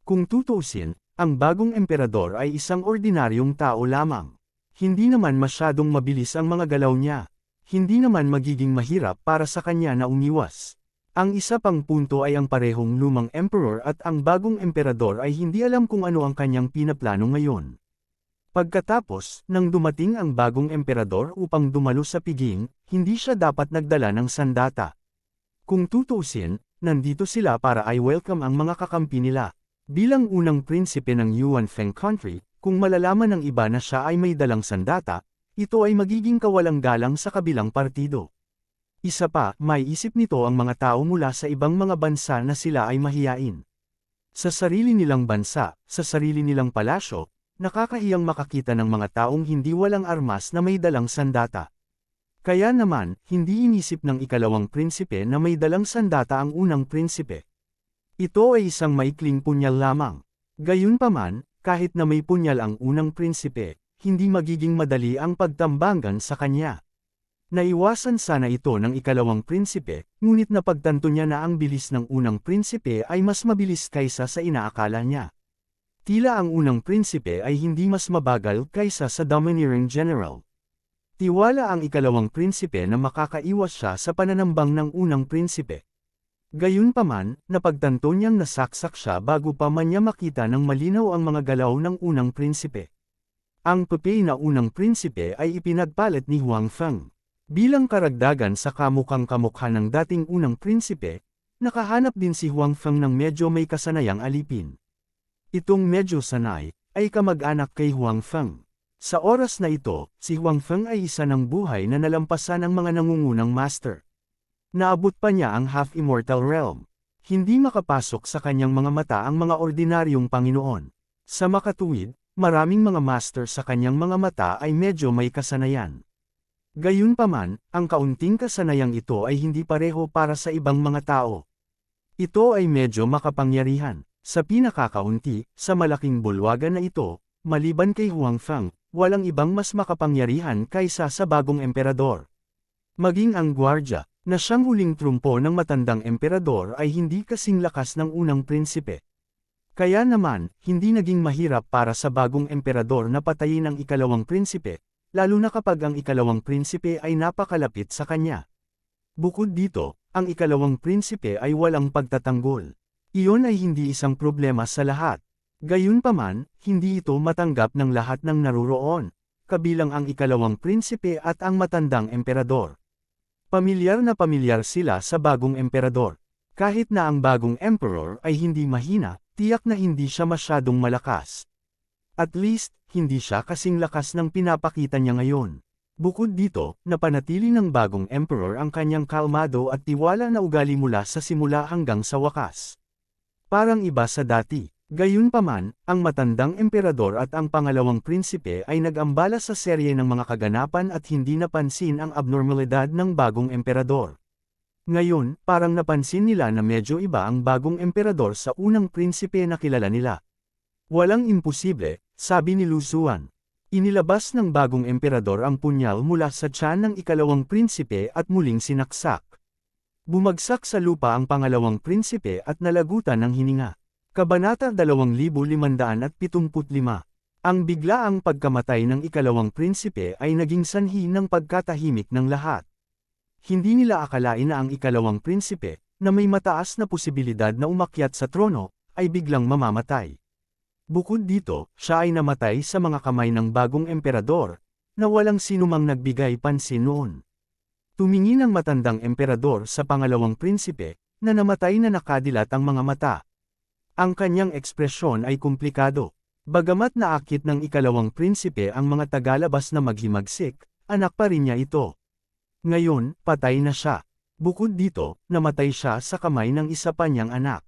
Kung tutuusin, ang bagong emperador ay isang ordinaryong tao lamang. Hindi naman masyadong mabilis ang mga galaw niya. Hindi naman magiging mahirap para sa kanya na umiwas. Ang isa pang punto ay ang parehong lumang emperor at ang bagong emperador ay hindi alam kung ano ang kanyang pinaplano ngayon. Pagkatapos, nang dumating ang bagong emperador upang dumalo sa piging, hindi siya dapat nagdala ng sandata. Kung tutuusin, nandito sila para i-welcome ang mga kakampi nila. Bilang unang prinsipe ng Yuan Feng Country, kung malalaman ng iba na siya ay may dalang sandata, ito ay magiging kawalang galang sa kabilang partido. Isa pa, may isip nito ang mga tao mula sa ibang mga bansa na sila ay mahiyain. Sa sarili nilang bansa, sa sarili nilang palasyo, nakakahiyang makakita ng mga taong hindi walang armas na may dalang sandata. Kaya naman, hindi inisip ng ikalawang prinsipe na may dalang sandata ang unang prinsipe. Ito ay isang maikling punyal lamang. Gayunpaman, kahit na may punyal ang unang prinsipe, hindi magiging madali ang pagtambangan sa kanya. Naiwasan sana ito ng ikalawang prinsipe, ngunit napagtanto niya na ang bilis ng unang prinsipe ay mas mabilis kaysa sa inaakala niya. Tila ang unang prinsipe ay hindi mas mabagal kaysa sa domineering general. Tiwala ang ikalawang prinsipe na makakaiwas siya sa pananambang ng unang prinsipe. Gayunpaman, napagtanto niyang nasaksak siya bago pa man niya makita ng malinaw ang mga galaw ng unang prinsipe. Ang pupi na unang prinsipe ay ipinagpalit ni Huang Feng. Bilang karagdagan sa kamukhang-kamukha ng dating unang prinsipe, nakahanap din si Huang Feng ng medyo may kasanayang alipin. Itong medyo sanay, ay kamag-anak kay Huang Feng. Sa oras na ito, si Huang Feng ay isa ng buhay na nalampasan ng mga nangungunang master. Naabot pa niya ang half-immortal realm. Hindi makapasok sa kanyang mga mata ang mga ordinaryong Panginoon. Sa makatuwid, maraming mga master sa kanyang mga mata ay medyo may kasanayan. Gayunpaman, ang kaunting kasanayang ito ay hindi pareho para sa ibang mga tao. Ito ay medyo makapangyarihan. Sa pinakakaunti, sa malaking bulwagan na ito, maliban kay Huang Feng, walang ibang mas makapangyarihan kaysa sa bagong emperador. Maging ang gwardya, na siyang huling trumpo ng matandang emperador ay hindi kasing lakas ng unang prinsipe. Kaya naman, hindi naging mahirap para sa bagong emperador na patayin ang ikalawang prinsipe, lalo na kapag ang ikalawang prinsipe ay napakalapit sa kanya. Bukod dito, ang ikalawang prinsipe ay walang pagtatanggol. Iyon ay hindi isang problema sa lahat. Gayunpaman, hindi ito matanggap ng lahat ng naruroon, kabilang ang ikalawang prinsipe at ang matandang emperador. Pamilyar na pamilyar sila sa bagong emperador. Kahit na ang bagong emperor ay hindi mahina, tiyak na hindi siya masyadong malakas. At least, hindi siya kasing lakas ng pinapakita niya ngayon. Bukod dito, napanatili ng bagong emperor ang kanyang kalmado at tiwala na ugali mula sa simula hanggang sa wakas. Parang iba sa dati. Gayunpaman, ang matandang emperador at ang pangalawang prinsipe ay nag-ambala sa serye ng mga kaganapan at hindi napansin ang abnormalidad ng bagong emperador. Ngayon, parang napansin nila na medyo iba ang bagong emperador sa unang prinsipe na kilala nila. Walang imposible, sabi ni Lu Zuan. Inilabas ng bagong emperador ang punyal mula sa tiyan ng ikalawang prinsipe at muling sinaksak. Bumagsak sa lupa ang pangalawang prinsipe at nalagutan ng hininga. Kabanata 2575. Ang biglaang pagkamatay ng ikalawang prinsipe ay naging sanhi ng pagkatahimik ng lahat. Hindi nila akalain na ang ikalawang prinsipe, na may mataas na posibilidad na umakyat sa trono, ay biglang mamamatay. Bukod dito, siya ay namatay sa mga kamay ng bagong emperador, na walang sinumang nagbigay pansin noon. Tumingin ang matandang emperador sa pangalawang prinsipe, na namatay na nakadilat ang mga mata. Ang kanyang ekspresyon ay komplikado. Bagamat naakit ng ikalawang prinsipe ang mga tagalabas na maghimagsik, anak pa rin niya ito. Ngayon, patay na siya. Bukod dito, namatay siya sa kamay ng isa pa niyang anak.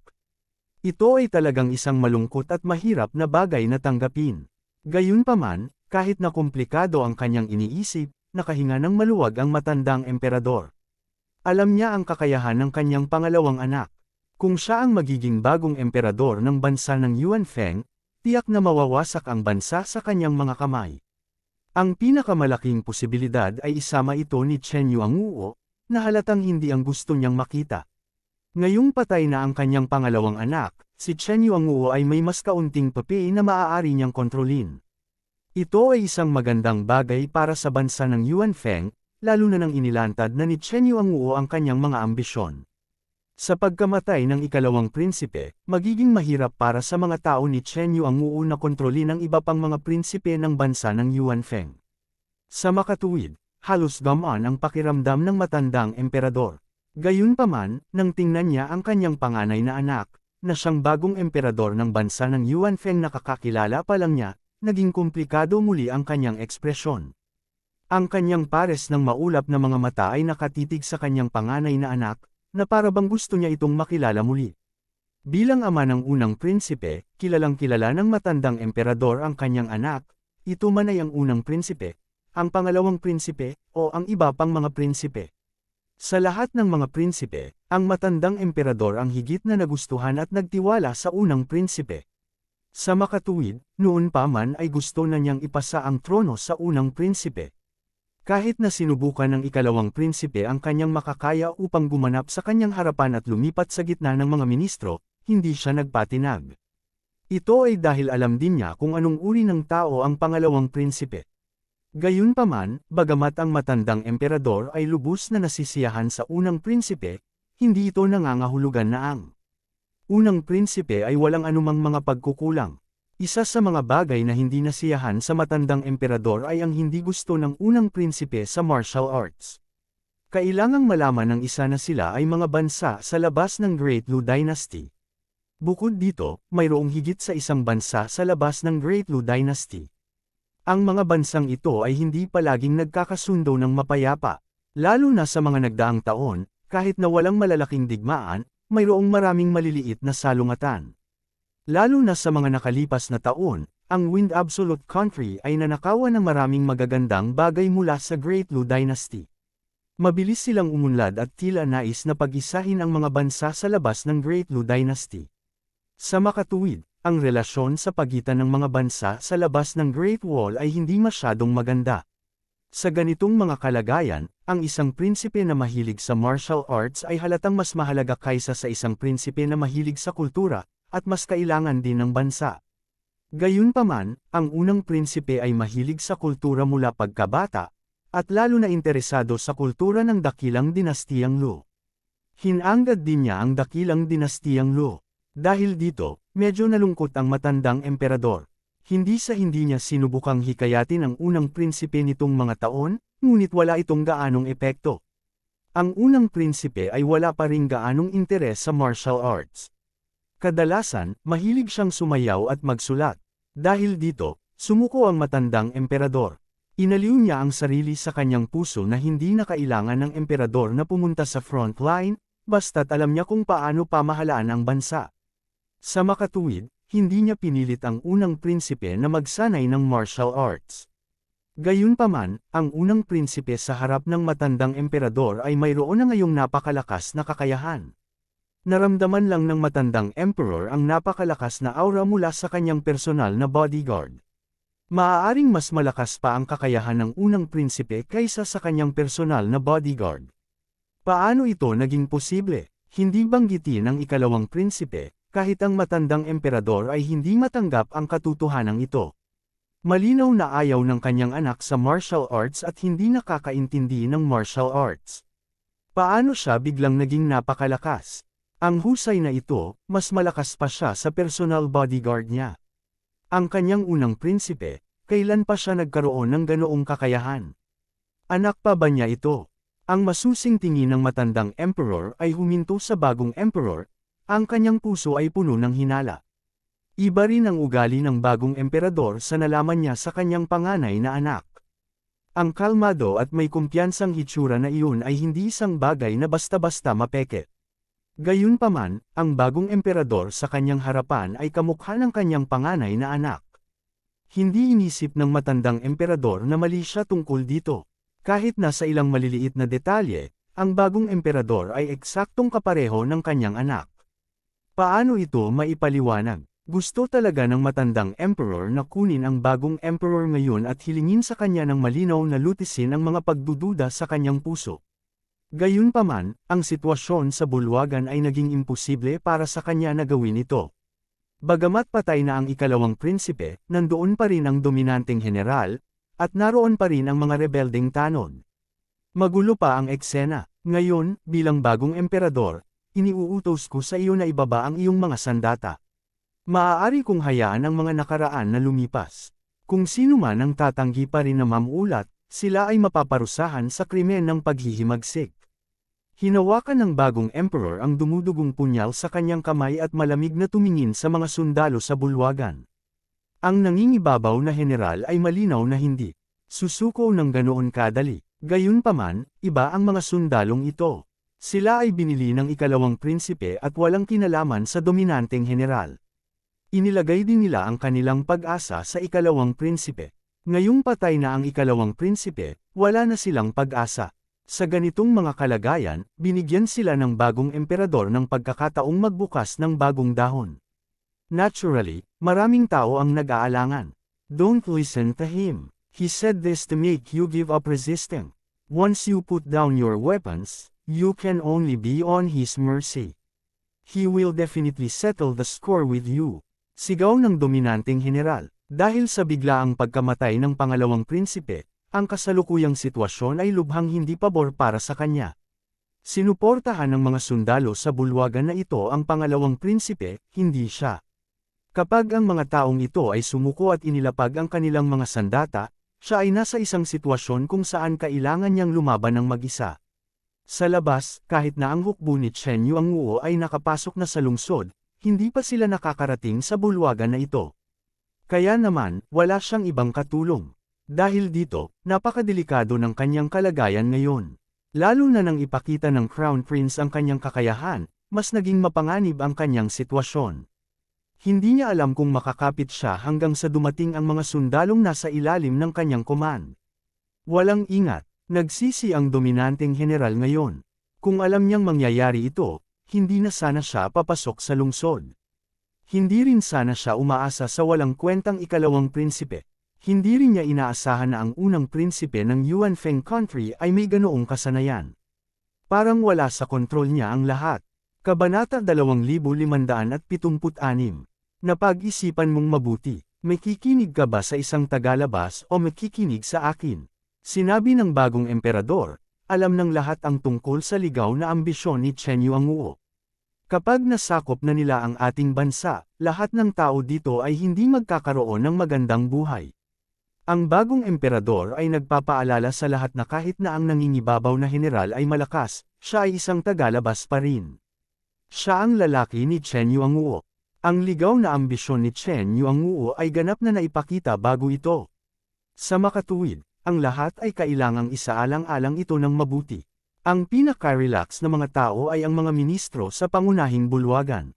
Ito ay talagang isang malungkot at mahirap na bagay na tanggapin. Gayunpaman, kahit na komplikado ang kanyang iniisip, nakahinga ng maluwag ang matandang emperador. Alam niya ang kakayahan ng kanyang pangalawang anak. Kung siya ang magiging bagong emperador ng bansa ng Yuanfeng, tiyak na mawawasak ang bansa sa kanyang mga kamay. Ang pinakamalaking posibilidad ay isama ito ni Chen Yuanguo, na halatang hindi ang gusto niyang makita. Ngayong patay na ang kanyang pangalawang anak, si Chen Yuanguo ay may mas kaunting papi na maaari niyang kontrolin. Ito ay isang magandang bagay para sa bansa ng Yuanfeng, lalo na nang inilantad na ni Chen Yuanguo ang kanyang mga ambisyon. Sa pagkamatay ng ikalawang prinsipe, magiging mahirap para sa mga tao ni Chen Yuanguo na kontrolin ang iba pang mga prinsipe ng bansa ng Yuanfeng. Sa makatuwid, halos gamaan ang pakiramdam ng matandang emperador. Gayunpaman, nang tingnan niya ang kanyang panganay na anak, na siyang bagong emperador ng bansa ng Yuanfeng na kakakilala pa lang niya, naging komplikado muli ang kanyang ekspresyon. Ang kanyang pares ng maulap na mga mata ay nakatitig sa kanyang panganay na anak, na para bang gusto niya itong makilala muli. Bilang ama ng unang prinsipe, kilalang kilala ng matandang emperador ang kanyang anak, ito man ay ang unang prinsipe, ang pangalawang prinsipe, o ang iba pang mga prinsipe. Sa lahat ng mga prinsipe, ang matandang emperador ang higit na nagustuhan at nagtiwala sa unang prinsipe. Sa makatuwid, noon pa man ay gusto na niyang ipasa ang trono sa unang prinsipe. Kahit na sinubukan ng ikalawang prinsipe ang kanyang makakaya upang gumanap sa kanyang harapan at lumipat sa gitna ng mga ministro, hindi siya nagpatinag. Ito ay dahil alam din niya kung anong uri ng tao ang pangalawang prinsipe. Gayunpaman, bagamat ang matandang emperador ay lubos na nasisiyahan sa unang prinsipe, hindi ito nangangahulugan na ang unang prinsipe ay walang anumang mga pagkukulang. Isa sa mga bagay na hindi nasiyahan sa matandang emperador ay ang hindi gusto ng unang prinsipe sa martial arts. Kailangang malaman ng isa na sila ay mga bansa sa labas ng Great Lu Dynasty. Bukod dito, mayroong higit sa isang bansa sa labas ng Great Lu Dynasty. Ang mga bansang ito ay hindi palaging nagkakasundo ng mapayapa, lalo na sa mga nagdaang taon, kahit na walang malalaking digmaan, mayroong maraming maliliit na salungatan. Lalo na sa mga nakalipas na taon, ang Wind Absolute Country ay nanakawan ng maraming magagandang bagay mula sa Great Lu Dynasty. Mabilis silang umunlad at tila nais na pag-isahin ang mga bansa sa labas ng Great Lu Dynasty. Sa makatuwid, ang relasyon sa pagitan ng mga bansa sa labas ng Great Wall ay hindi masyadong maganda. Sa ganitong mga kalagayan, ang isang prinsipe na mahilig sa martial arts ay halatang mas mahalaga kaysa sa isang prinsipe na mahilig sa kultura, at mas kailangan din ng bansa. Gayunpaman, ang unang prinsipe ay mahilig sa kultura mula pagkabata, at lalo na interesado sa kultura ng dakilang dinastiyang Lu. Hinanggad din niya ang dakilang dinastiyang Lu. Dahil dito, medyo nalungkot ang matandang emperador. Hindi sa hindi niya sinubukang hikayatin ang unang prinsipe nitong mga taon, ngunit wala itong gaanong epekto. Ang unang prinsipe ay wala pa ring gaanong interes sa martial arts. Kadalasan, mahilig siyang sumayaw at magsulat. Dahil dito, sumuko ang matandang emperador. Inaliw niya ang sarili sa kanyang puso na hindi na kailangan ng emperador na pumunta sa front line, basta't alam niya kung paano pamahalaan ang bansa. Sa makatuwid, hindi niya pinilit ang unang prinsipe na magsanay ng martial arts. Gayunpaman, ang unang prinsipe sa harap ng matandang emperador ay mayroon na ngayong napakalakas na kakayahan. Naramdaman lang ng matandang emperor ang napakalakas na aura mula sa kanyang personal na bodyguard. Maaaring mas malakas pa ang kakayahan ng unang prinsipe kaysa sa kanyang personal na bodyguard. Paano ito naging posible? Hindi banggitin ng ikalawang prinsipe, kahit ang matandang emperador ay hindi matanggap ang katotohanan ito. Malinaw na ayaw ng kanyang anak sa martial arts at hindi nakakaintindi ng martial arts. Paano siya biglang naging napakalakas? Ang husay na ito, mas malakas pa siya sa personal bodyguard niya. Ang kanyang unang prinsipe, kailan pa siya nagkaroon ng ganoong kakayahan? Anak pa ba niya ito? Ang masusing tingin ng matandang emperor ay huminto sa bagong emperor, ang kanyang puso ay puno ng hinala. Iba rin ang ugali ng bagong emperador sa nalaman niya sa kanyang panganay na anak. Ang kalmado at may kumpiyansang hitsura na iyon ay hindi isang bagay na basta-basta mapeke. Gayunpaman, ang bagong emperador sa kanyang harapan ay kamukha ng kanyang panganay na anak. Hindi inisip ng matandang emperador na mali siya tungkol dito. Kahit na sa ilang maliliit na detalye, ang bagong emperador ay eksaktong kapareho ng kanyang anak. Paano ito maipaliwanag? Gusto talaga ng matandang emperor na kunin ang bagong emperor ngayon at hilingin sa kanya ng malinaw na lutisin ang mga pagdududa sa kanyang puso. Gayunpaman, ang sitwasyon sa bulwagan ay naging imposible para sa kanya na gawin ito. Bagamat patay na ang ikalawang prinsipe, nandoon pa rin ang dominanteng general, at naroon pa rin ang mga rebeldeng tanod. Magulo pa ang eksena. Ngayon, bilang bagong emperador, iniuutos ko sa iyo na ibaba ang iyong mga sandata. Maaari kong hayaan ang mga nakaraan na lumipas. Kung sino man ang tatanggi pa rin na mamulat, sila ay mapaparusahan sa krimen ng paghihimagsik. Hinawakan ng bagong emperor ang dumudugong punyal sa kanyang kamay at malamig na tumingin sa mga sundalo sa bulwagan. Ang nangingibabaw na general ay malinaw na hindi susuko ng ganoon kadali. Gayunpaman, iba ang mga sundalong ito. Sila ay binili ng ikalawang prinsipe at walang kinalaman sa dominanteng general. Inilagay din nila ang kanilang pag-asa sa ikalawang prinsipe. Ngayong patay na ang ikalawang prinsipe, wala na silang pag-asa. Sa ganitong mga kalagayan, binigyan sila ng bagong emperador ng pagkakataong magbukas ng bagong dahon. Naturally, maraming tao ang nag-aalangan. Don't listen to him. He said this to make you give up resisting. Once you put down your weapons, you can only be on his mercy. He will definitely settle the score with you. Sigaw ng dominanteng general. Dahil sa biglaang pagkamatay ng pangalawang prinsipe, ang kasalukuyang sitwasyon ay lubhang hindi pabor para sa kanya. Sinuportahan ng mga sundalo sa bulwagan na ito ang pangalawang prinsipe, hindi siya. Kapag ang mga taong ito ay sumuko at inilapag ang kanilang mga sandata, siya ay nasa isang sitwasyon kung saan kailangan niyang lumaban ng mag-isa. Sa labas, kahit na ang hukbo ni Chen Yuanguo ay nakapasok na sa lungsod, hindi pa sila nakakarating sa bulwagan na ito. Kaya naman, wala siyang ibang katulong. Dahil dito, napakadelikado ng kanyang kalagayan ngayon. Lalo na nang ipakita ng Crown Prince ang kanyang kakayahan, mas naging mapanganib ang kanyang sitwasyon. Hindi niya alam kung makakapit siya hanggang sa dumating ang mga sundalong nasa ilalim ng kanyang command. Walang ingat, nagsisi ang dominanteng general ngayon. Kung alam niyang mangyayari ito, hindi na sana siya papasok sa lungsod. Hindi rin sana siya umaasa sa walang kwentang ikalawang prinsipe. Hindi rin niya inaasahan na ang unang prinsipe ng Yuanfeng country ay may ganoong kasanayan. Parang wala sa kontrol niya ang lahat. Kabanata 2576. Napag-isipan mong mabuti, may kikinig ka ba sa isang tagalabas o makikinig sa akin? Sinabi ng bagong emperador, alam ng lahat ang tungkol sa ligaw na ambisyon ni Chen Yuanguo. Kapag nasakop na nila ang ating bansa, lahat ng tao dito ay hindi magkakaroon ng magandang buhay. Ang bagong emperador ay nagpapaalala sa lahat na kahit na ang nangingibabaw na general ay malakas, siya ay isang tagalabas pa rin. Siya ang lalaki ni Chen Yuanguo. Ang ligaw na ambisyon ni Chen Yuanguo ay ganap na naipakita bago ito. Sa makatuwid, ang lahat ay kailangang isaalang-alang ito ng mabuti. Ang pinaka-relax na mga tao ay ang mga ministro sa pangunahing bulwagan.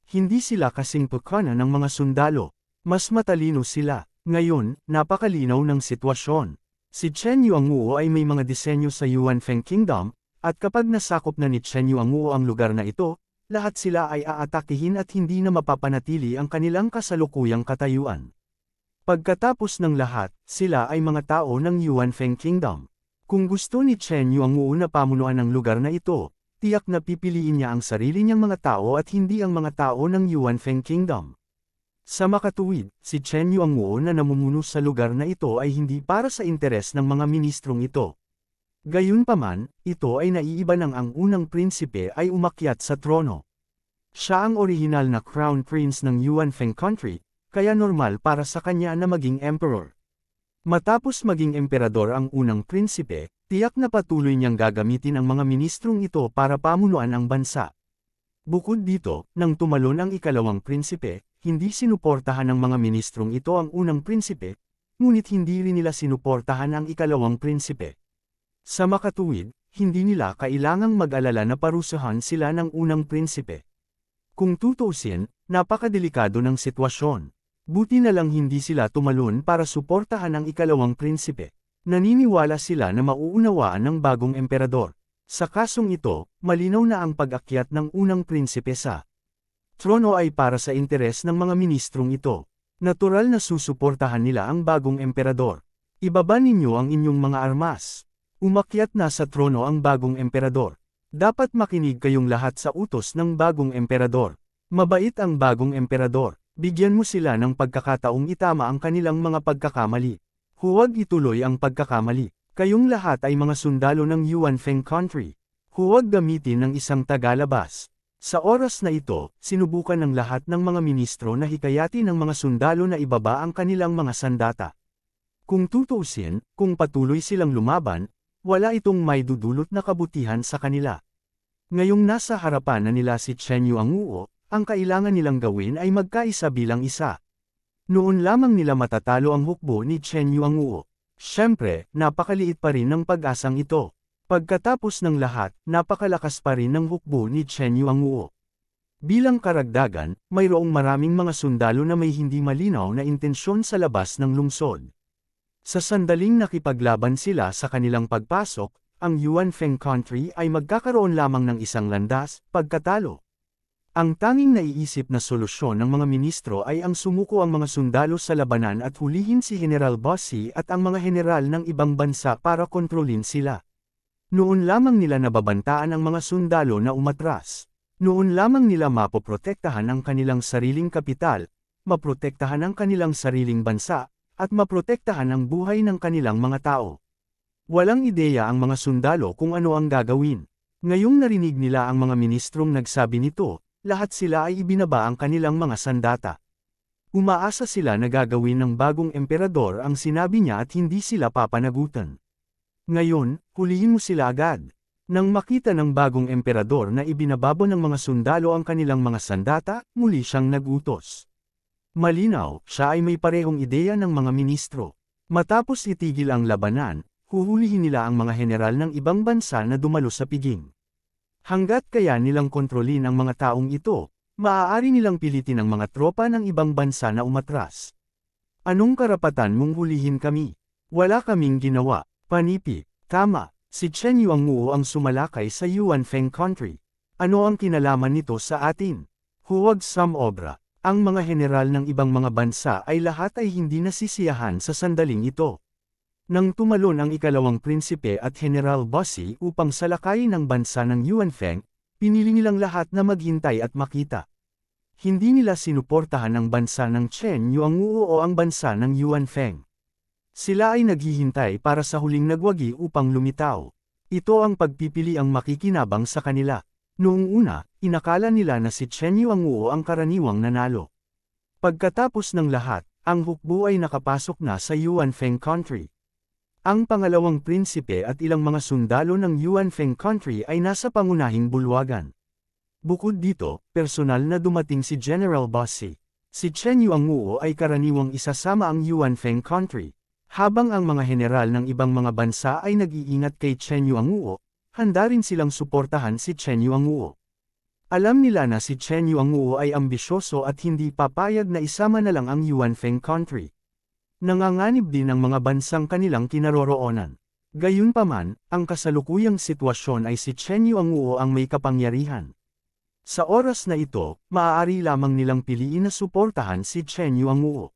Hindi sila kasing pukana ng mga sundalo. Mas matalino sila. Ngayon, napakalinaw ng sitwasyon. Si Chen Yuanguo ay may mga disenyo sa Yuanfeng Kingdom, at kapag nasakop na ni Chen Yuanguo ang lugar na ito, lahat sila ay aatakihin at hindi na mapapanatili ang kanilang kasalukuyang katayuan. Pagkatapos ng lahat, sila ay mga tao ng Yuanfeng Kingdom. Kung gusto ni Chen Yuanguo na pamunuan ang lugar na ito, tiyak na pipiliin niya ang sarili niyang mga tao at hindi ang mga tao ng Yuanfeng Kingdom. Sa makatuwid, si Chen Yuanguo na namumuno sa lugar na ito ay hindi para sa interes ng mga ministrong ito. Gayunpaman, ito ay naiiba nang ang unang prinsipe ay umakyat sa trono. Siya ang orihinal na Crown Prince ng Yuanfeng country, kaya normal para sa kanya na maging emperor. Matapos maging emperador ang unang prinsipe, tiyak na patuloy niyang gagamitin ang mga ministrong ito para pamunuan ang bansa. Bukod dito, nang tumalon ang ikalawang prinsipe, hindi sinuportahan ng mga ministrong ito ang unang prinsipe, ngunit hindi rin nila sinuportahan ang ikalawang prinsipe. Sa makatuwid, hindi nila kailangang mag-alala na parusahan sila ng unang prinsipe. Kung tutuusin, napakadelikado ng sitwasyon. Buti na lang hindi sila tumalon para suportahan ang ikalawang prinsipe. Naniniwala sila na mauunawaan ng bagong emperador. Sa kasong ito, malinaw na ang pag-akyat ng unang prinsipe sa trono ay para sa interes ng mga ministrong ito. Natural na susuportahan nila ang bagong emperador. Ibaba ninyo ang inyong mga armas. Umakyat na sa trono ang bagong emperador. Dapat makinig kayong lahat sa utos ng bagong emperador. Mabait ang bagong emperador. Bigyan mo sila ng pagkakataong itama ang kanilang mga pagkakamali. Huwag ituloy ang pagkakamali. Kayong lahat ay mga sundalo ng Yuan Feng country. Huwag gamitin ng isang tagalabas. Sa oras na ito, sinubukan ng lahat ng mga ministro na hikayatin ng mga sundalo na ibaba ang kanilang mga sandata. Kung tutuusin, kung patuloy silang lumaban, wala itong may dudulot na kabutihan sa kanila. Ngayong nasa harapan na nila si Chen Yuanguo, ang kailangan nilang gawin ay magkaisa bilang isa. Noon lamang nila matatalo ang hukbo ni Chen Yuanguo. Siyempre, napakaliit pa rin ng pag-asang ito. Pagkatapos ng lahat, napakalakas pa rin ng hukbo ni Chen Yuanguo. Bilang karagdagan, mayroong maraming mga sundalo na may hindi malinaw na intensyon sa labas ng lungsod. Sa sandaling nakipaglaban sila sa kanilang pagpasok, ang Yuan Feng country ay magkakaroon lamang ng isang landas, pagkatalo. Ang tanging naiisip na solusyon ng mga ministro ay ang sumuko ang mga sundalo sa labanan at hulihin si General Bossi at ang mga general ng ibang bansa para kontrolin sila. Noon lamang nila nababantaan ang mga sundalo na umatras. Noon lamang nila mapoprotektahan ang kanilang sariling kapital, maprotektahan ang kanilang sariling bansa, at maprotektahan ang buhay ng kanilang mga tao. Walang ideya ang mga sundalo kung ano ang gagawin. Ngayong narinig nila ang mga ministrong nagsabi nito, lahat sila ay ibinaba ang kanilang mga sandata. Umaasa sila na gagawin ng bagong emperador ang sinabi niya at hindi sila papanagutan. Ngayon, hulihin mo sila agad. Nang makita ng bagong emperador na ibinababo ng mga sundalo ang kanilang mga sandata, muli siyang nagutos. Malinaw, siya ay may parehong ideya ng mga ministro. Matapos itigil ang labanan, huhulihin nila ang mga general ng ibang bansa na dumalo sa piging. Hanggat kaya nilang kontrolin ang mga taong ito, maaari nilang pilitin ang mga tropa ng ibang bansa na umatras. Anong karapatan mong hulihin kami? Wala kaming ginawa. Panipi, tama, si Chen Yuanguo ang sumalakay sa Yuan Feng country. Ano ang kinalaman nito sa atin? Huwag samobra. Ang mga general ng ibang mga bansa ay lahat ay hindi nasisiyahan sa sandaling ito. Nang tumalon ang ikalawang prinsipe at General Bossi upang salakayin ang bansa ng Yuan Feng, pinili nilang lahat na maghintay at makita. Hindi nila sinuportahan ang bansa ng Chen Yuanguo o ang bansa ng Yuan Feng. Sila ay naghihintay para sa huling nagwagi upang lumitaw. Ito ang pagpipili ang makikinabang sa kanila. Noong una, inakala nila na si Chen Yuanguo ang karaniwang nanalo. Pagkatapos ng lahat, ang hukbo ay nakapasok na sa Yuan Feng country. Ang pangalawang prinsipe at ilang mga sundalo ng Yuan Feng country ay nasa pangunahing bulwagan. Bukod dito, personal na dumating si General Bossi. Si Chen Yuanguo ay karaniwang isasama ang Yuan Feng country. Habang ang mga general ng ibang mga bansa ay nag-iingat kay Chen Yuanguo, handa rin silang suportahan si Chen Yuanguo. Alam nila na si Chen Yuanguo ay ambisyoso at hindi papayag na isama na lang ang Yuan Feng country. Nanganganib din ang mga bansang kanilang kinaroroonan. Gayunpaman, ang kasalukuyang sitwasyon ay si Chen Yuanguo ang may kapangyarihan. Sa oras na ito, maaari lamang nilang piliin na suportahan si Chen Yuanguo.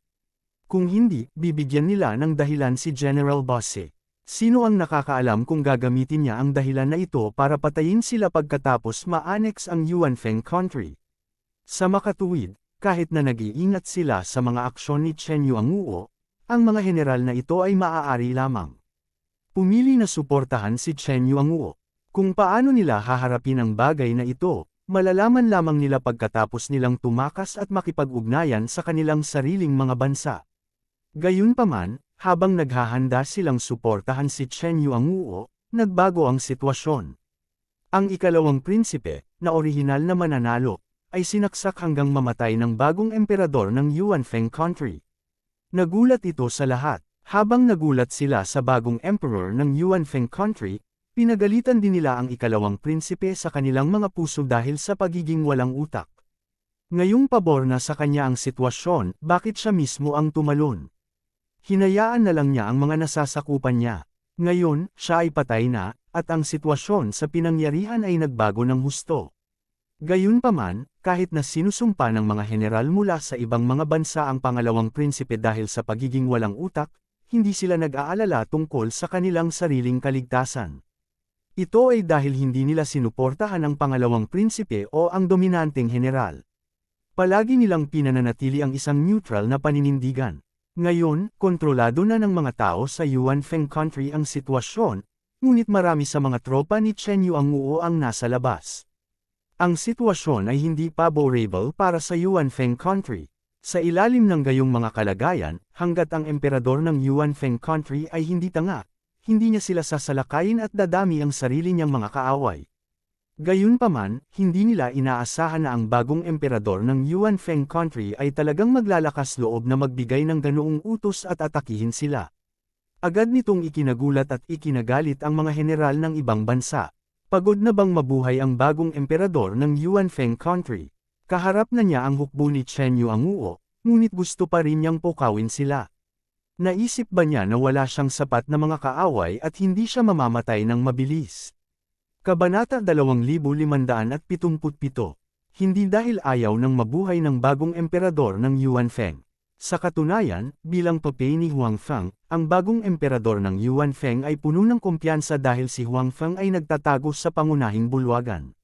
Kung hindi, bibigyan nila ng dahilan si General Bossi. Sino ang nakakaalam kung gagamitin niya ang dahilan na ito para patayin sila pagkatapos ma-annex ang Yuan Feng country? Sa makatuwid, kahit na nag-iingat sila sa mga aksyon ni Chen Yuanguo, ang mga general na ito ay maaari lamang pumili na suportahan si Chen Yuanguo. Kung paano nila haharapin ang bagay na ito, malalaman lamang nila pagkatapos nilang tumakas at makipag-ugnayan sa kanilang sariling mga bansa. Gayunpaman, habang naghahanda silang suportahan si Chen Yuanguo, nagbago ang sitwasyon. Ang ikalawang prinsipe, na orihinal na mananalo, ay sinaksak hanggang mamatay ng bagong emperador ng Yuanfeng country. Nagulat ito sa lahat. Habang nagulat sila sa bagong emperor ng Yuanfeng country, pinagalitan din nila ang ikalawang prinsipe sa kanilang mga puso dahil sa pagiging walang utak. Ngayong pabor na sa kanya ang sitwasyon, bakit siya mismo ang tumalon? Hinayaan na lang niya ang mga nasasakupan niya. Ngayon, siya ay patay na, at ang sitwasyon sa pinangyarihan ay nagbago ng husto. Gayunpaman, kahit na sinusumpa ng mga general mula sa ibang mga bansa ang pangalawang prinsipe dahil sa pagiging walang utak, hindi sila nag-aalala tungkol sa kanilang sariling kaligtasan. Ito ay dahil hindi nila sinuportahan ang pangalawang prinsipe o ang dominanteng general. Palagi nilang pinananatili ang isang neutral na paninindigan. Ngayon, kontrolado na ng mga tao sa Yuanfeng country ang sitwasyon, ngunit marami sa mga tropa ni Chen Yuanguo ang nasa labas. Ang sitwasyon ay hindi favorable para sa Yuanfeng country. Sa ilalim ng gayong mga kalagayan, hanggat ang emperador ng Yuanfeng country ay hindi tanga, hindi niya sila sasalakayin at dadami ang sarili niyang mga kaaway. Gayunpaman, hindi nila inaasahan na ang bagong emperador ng Yuanfeng country ay talagang maglalakas loob na magbigay ng ganoong utos at atakihin sila. Agad nitong ikinagulat at ikinagalit ang mga general ng ibang bansa. Pagod na bang mabuhay ang bagong emperador ng Yuanfeng country? Kaharap na niya ang hukbo ni Chen Yuanguo, ngunit gusto pa rin niyang pokawin sila. Naisip ba niya na wala siyang sapat na mga kaaway at hindi siya mamamatay ng mabilis? Kabanata 2577. Hindi dahil ayaw ng mabuhay ng bagong emperador ng Yuanfeng. Sa katunayan, bilang papay ni Huangfeng, ang bagong emperador ng Yuanfeng ay puno ng kumpiyansa dahil si Huangfeng ay nagtatago sa pangunahing bulwagan.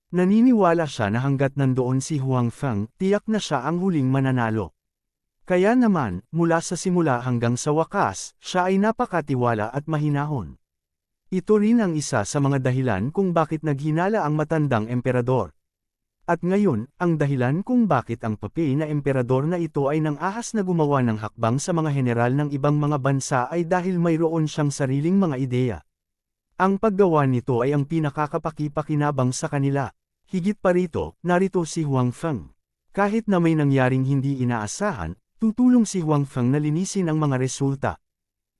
Naniniwala siya na hanggat nandoon si Huangfeng, tiyak na siya ang huling mananalo. Kaya naman, mula sa simula hanggang sa wakas, siya ay napakatiwala at mahinahon. Ito rin ang isa sa mga dahilan kung bakit naghinala ang matandang emperador. At ngayon, ang dahilan kung bakit ang papay na emperador na ito ay nang ahas na gumawa ng hakbang sa mga general ng ibang mga bansa ay dahil mayroon siyang sariling mga ideya. Ang paggawa nito ay ang pinakakapakipakinabang sa kanila. Higit pa rito, narito si Huangfeng. Kahit na may nangyaring hindi inaasahan, tutulong si Huangfeng na linisin ang mga resulta.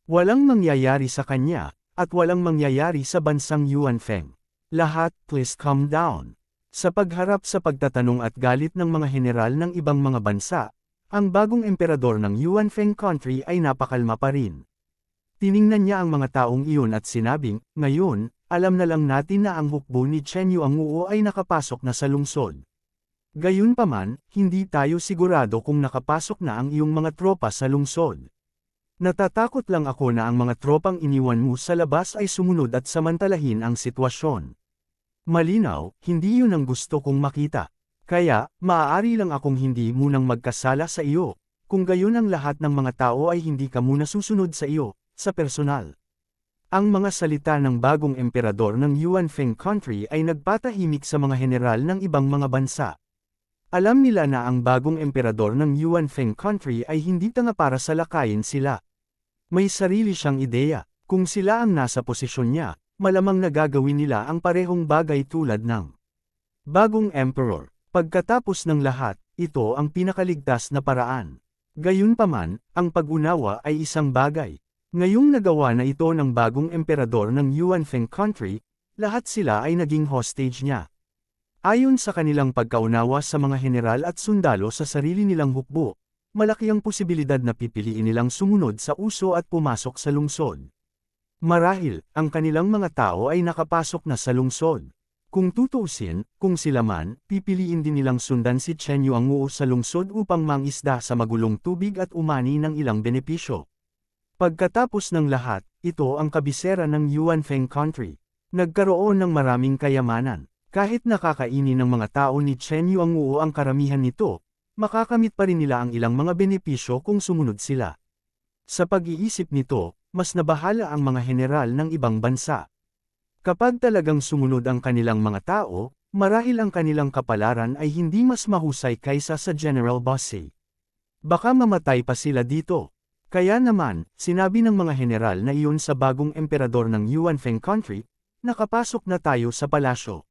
Walang mangyayari sa kanya, at walang mangyayari sa bansang Yuanfeng. Lahat, please calm down. Sa pagharap sa pagtatanong at galit ng mga general ng ibang mga bansa, ang bagong emperador ng Yuanfeng country ay napakalma pa rin. Tiningnan niya ang mga taong iyon at sinabing, ngayon, alam na lang natin na ang hukbo ni Chen Yuanguo ay nakapasok na sa lungsod. Gayunpaman, hindi tayo sigurado kung nakapasok na ang iyong mga tropa sa lungsod. Natatakot lang ako na ang mga tropang iniwan mo sa labas ay sumunod at samantalahin ang sitwasyon. Malinaw, hindi yun ang gusto kong makita. Kaya, maaari lang akong hindi munang magkasala sa iyo, kung gayon ang lahat ng mga tao ay hindi ka muna susunod sa iyo, sa personal. Ang mga salita ng bagong emperador ng Yuanfeng country ay nagpatahimik sa mga general ng ibang mga bansa. Alam nila na ang bagong emperador ng Yuanfeng country ay hindi tanga para salakayin sila. May sarili siyang ideya, kung sila ang nasa posisyon niya, malamang nagagawin nila ang parehong bagay tulad ng bagong emperor. Pagkatapos ng lahat, ito ang pinakaligtas na paraan. Gayunpaman, ang pag-unawa ay isang bagay. Ngayong nagawa na ito ng bagong emperador ng Yuanfeng country, lahat sila ay naging hostage niya. Ayon sa kanilang pagkaunawa sa mga general at sundalo sa sarili nilang hukbo, malaki ang posibilidad na pipiliin nilang sumunod sa uso at pumasok sa lungsod. Marahil, ang kanilang mga tao ay nakapasok na sa lungsod. Kung tutuusin, kung sila man, pipiliin din nilang sundan si Chen Yuanguo sa lungsod upang mangisda sa magulong tubig at umani ng ilang benepisyo. Pagkatapos ng lahat, ito ang kabisera ng Yuanfeng country. Nagkaroon ng maraming kayamanan. Kahit nakakainin ng mga tao ni Chen Yuanguo ang karamihan nito, makakamit pa rin nila ang ilang mga benepisyo kung sumunod sila. Sa pag-iisip nito, mas nabahala ang mga general ng ibang bansa. Kapag talagang sumunod ang kanilang mga tao, marahil ang kanilang kapalaran ay hindi mas mahusay kaysa sa General Bossy. Baka mamatay pa sila dito. Kaya naman, sinabi ng mga general na iyon sa bagong emperador ng Yuanfeng country, nakapasok na tayo sa palasyo.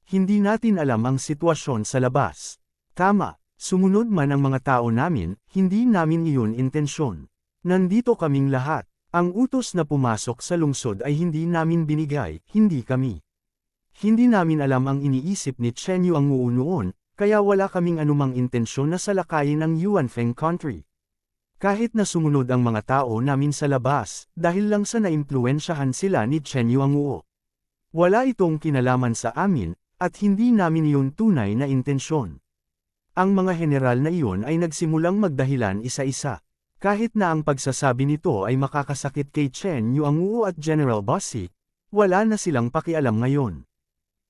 Hindi natin alam ang sitwasyon sa labas. Tama, sumunod man ang mga tao namin, hindi namin iyon intensyon. Nandito kaming lahat. Ang utos na pumasok sa lungsod ay hindi namin binigay, hindi kami. Hindi namin alam ang iniisip ni Chen Yu ang noon, kaya wala kaming anumang intensyon na salakayin ang Yuanfeng country. Kahit na sumunod ang mga tao namin sa labas, dahil lang sa naimpluwensyahan sila ni Chen Yu ang wala itong kinalaman sa amin, at hindi namin iyon tunay na intensyon. Ang mga general na iyon ay nagsimulang magdahilan isa-isa. Kahit na ang pagsasabi nito ay makakasakit kay Chen Yu ang at General Bossy, wala na silang pakialam ngayon.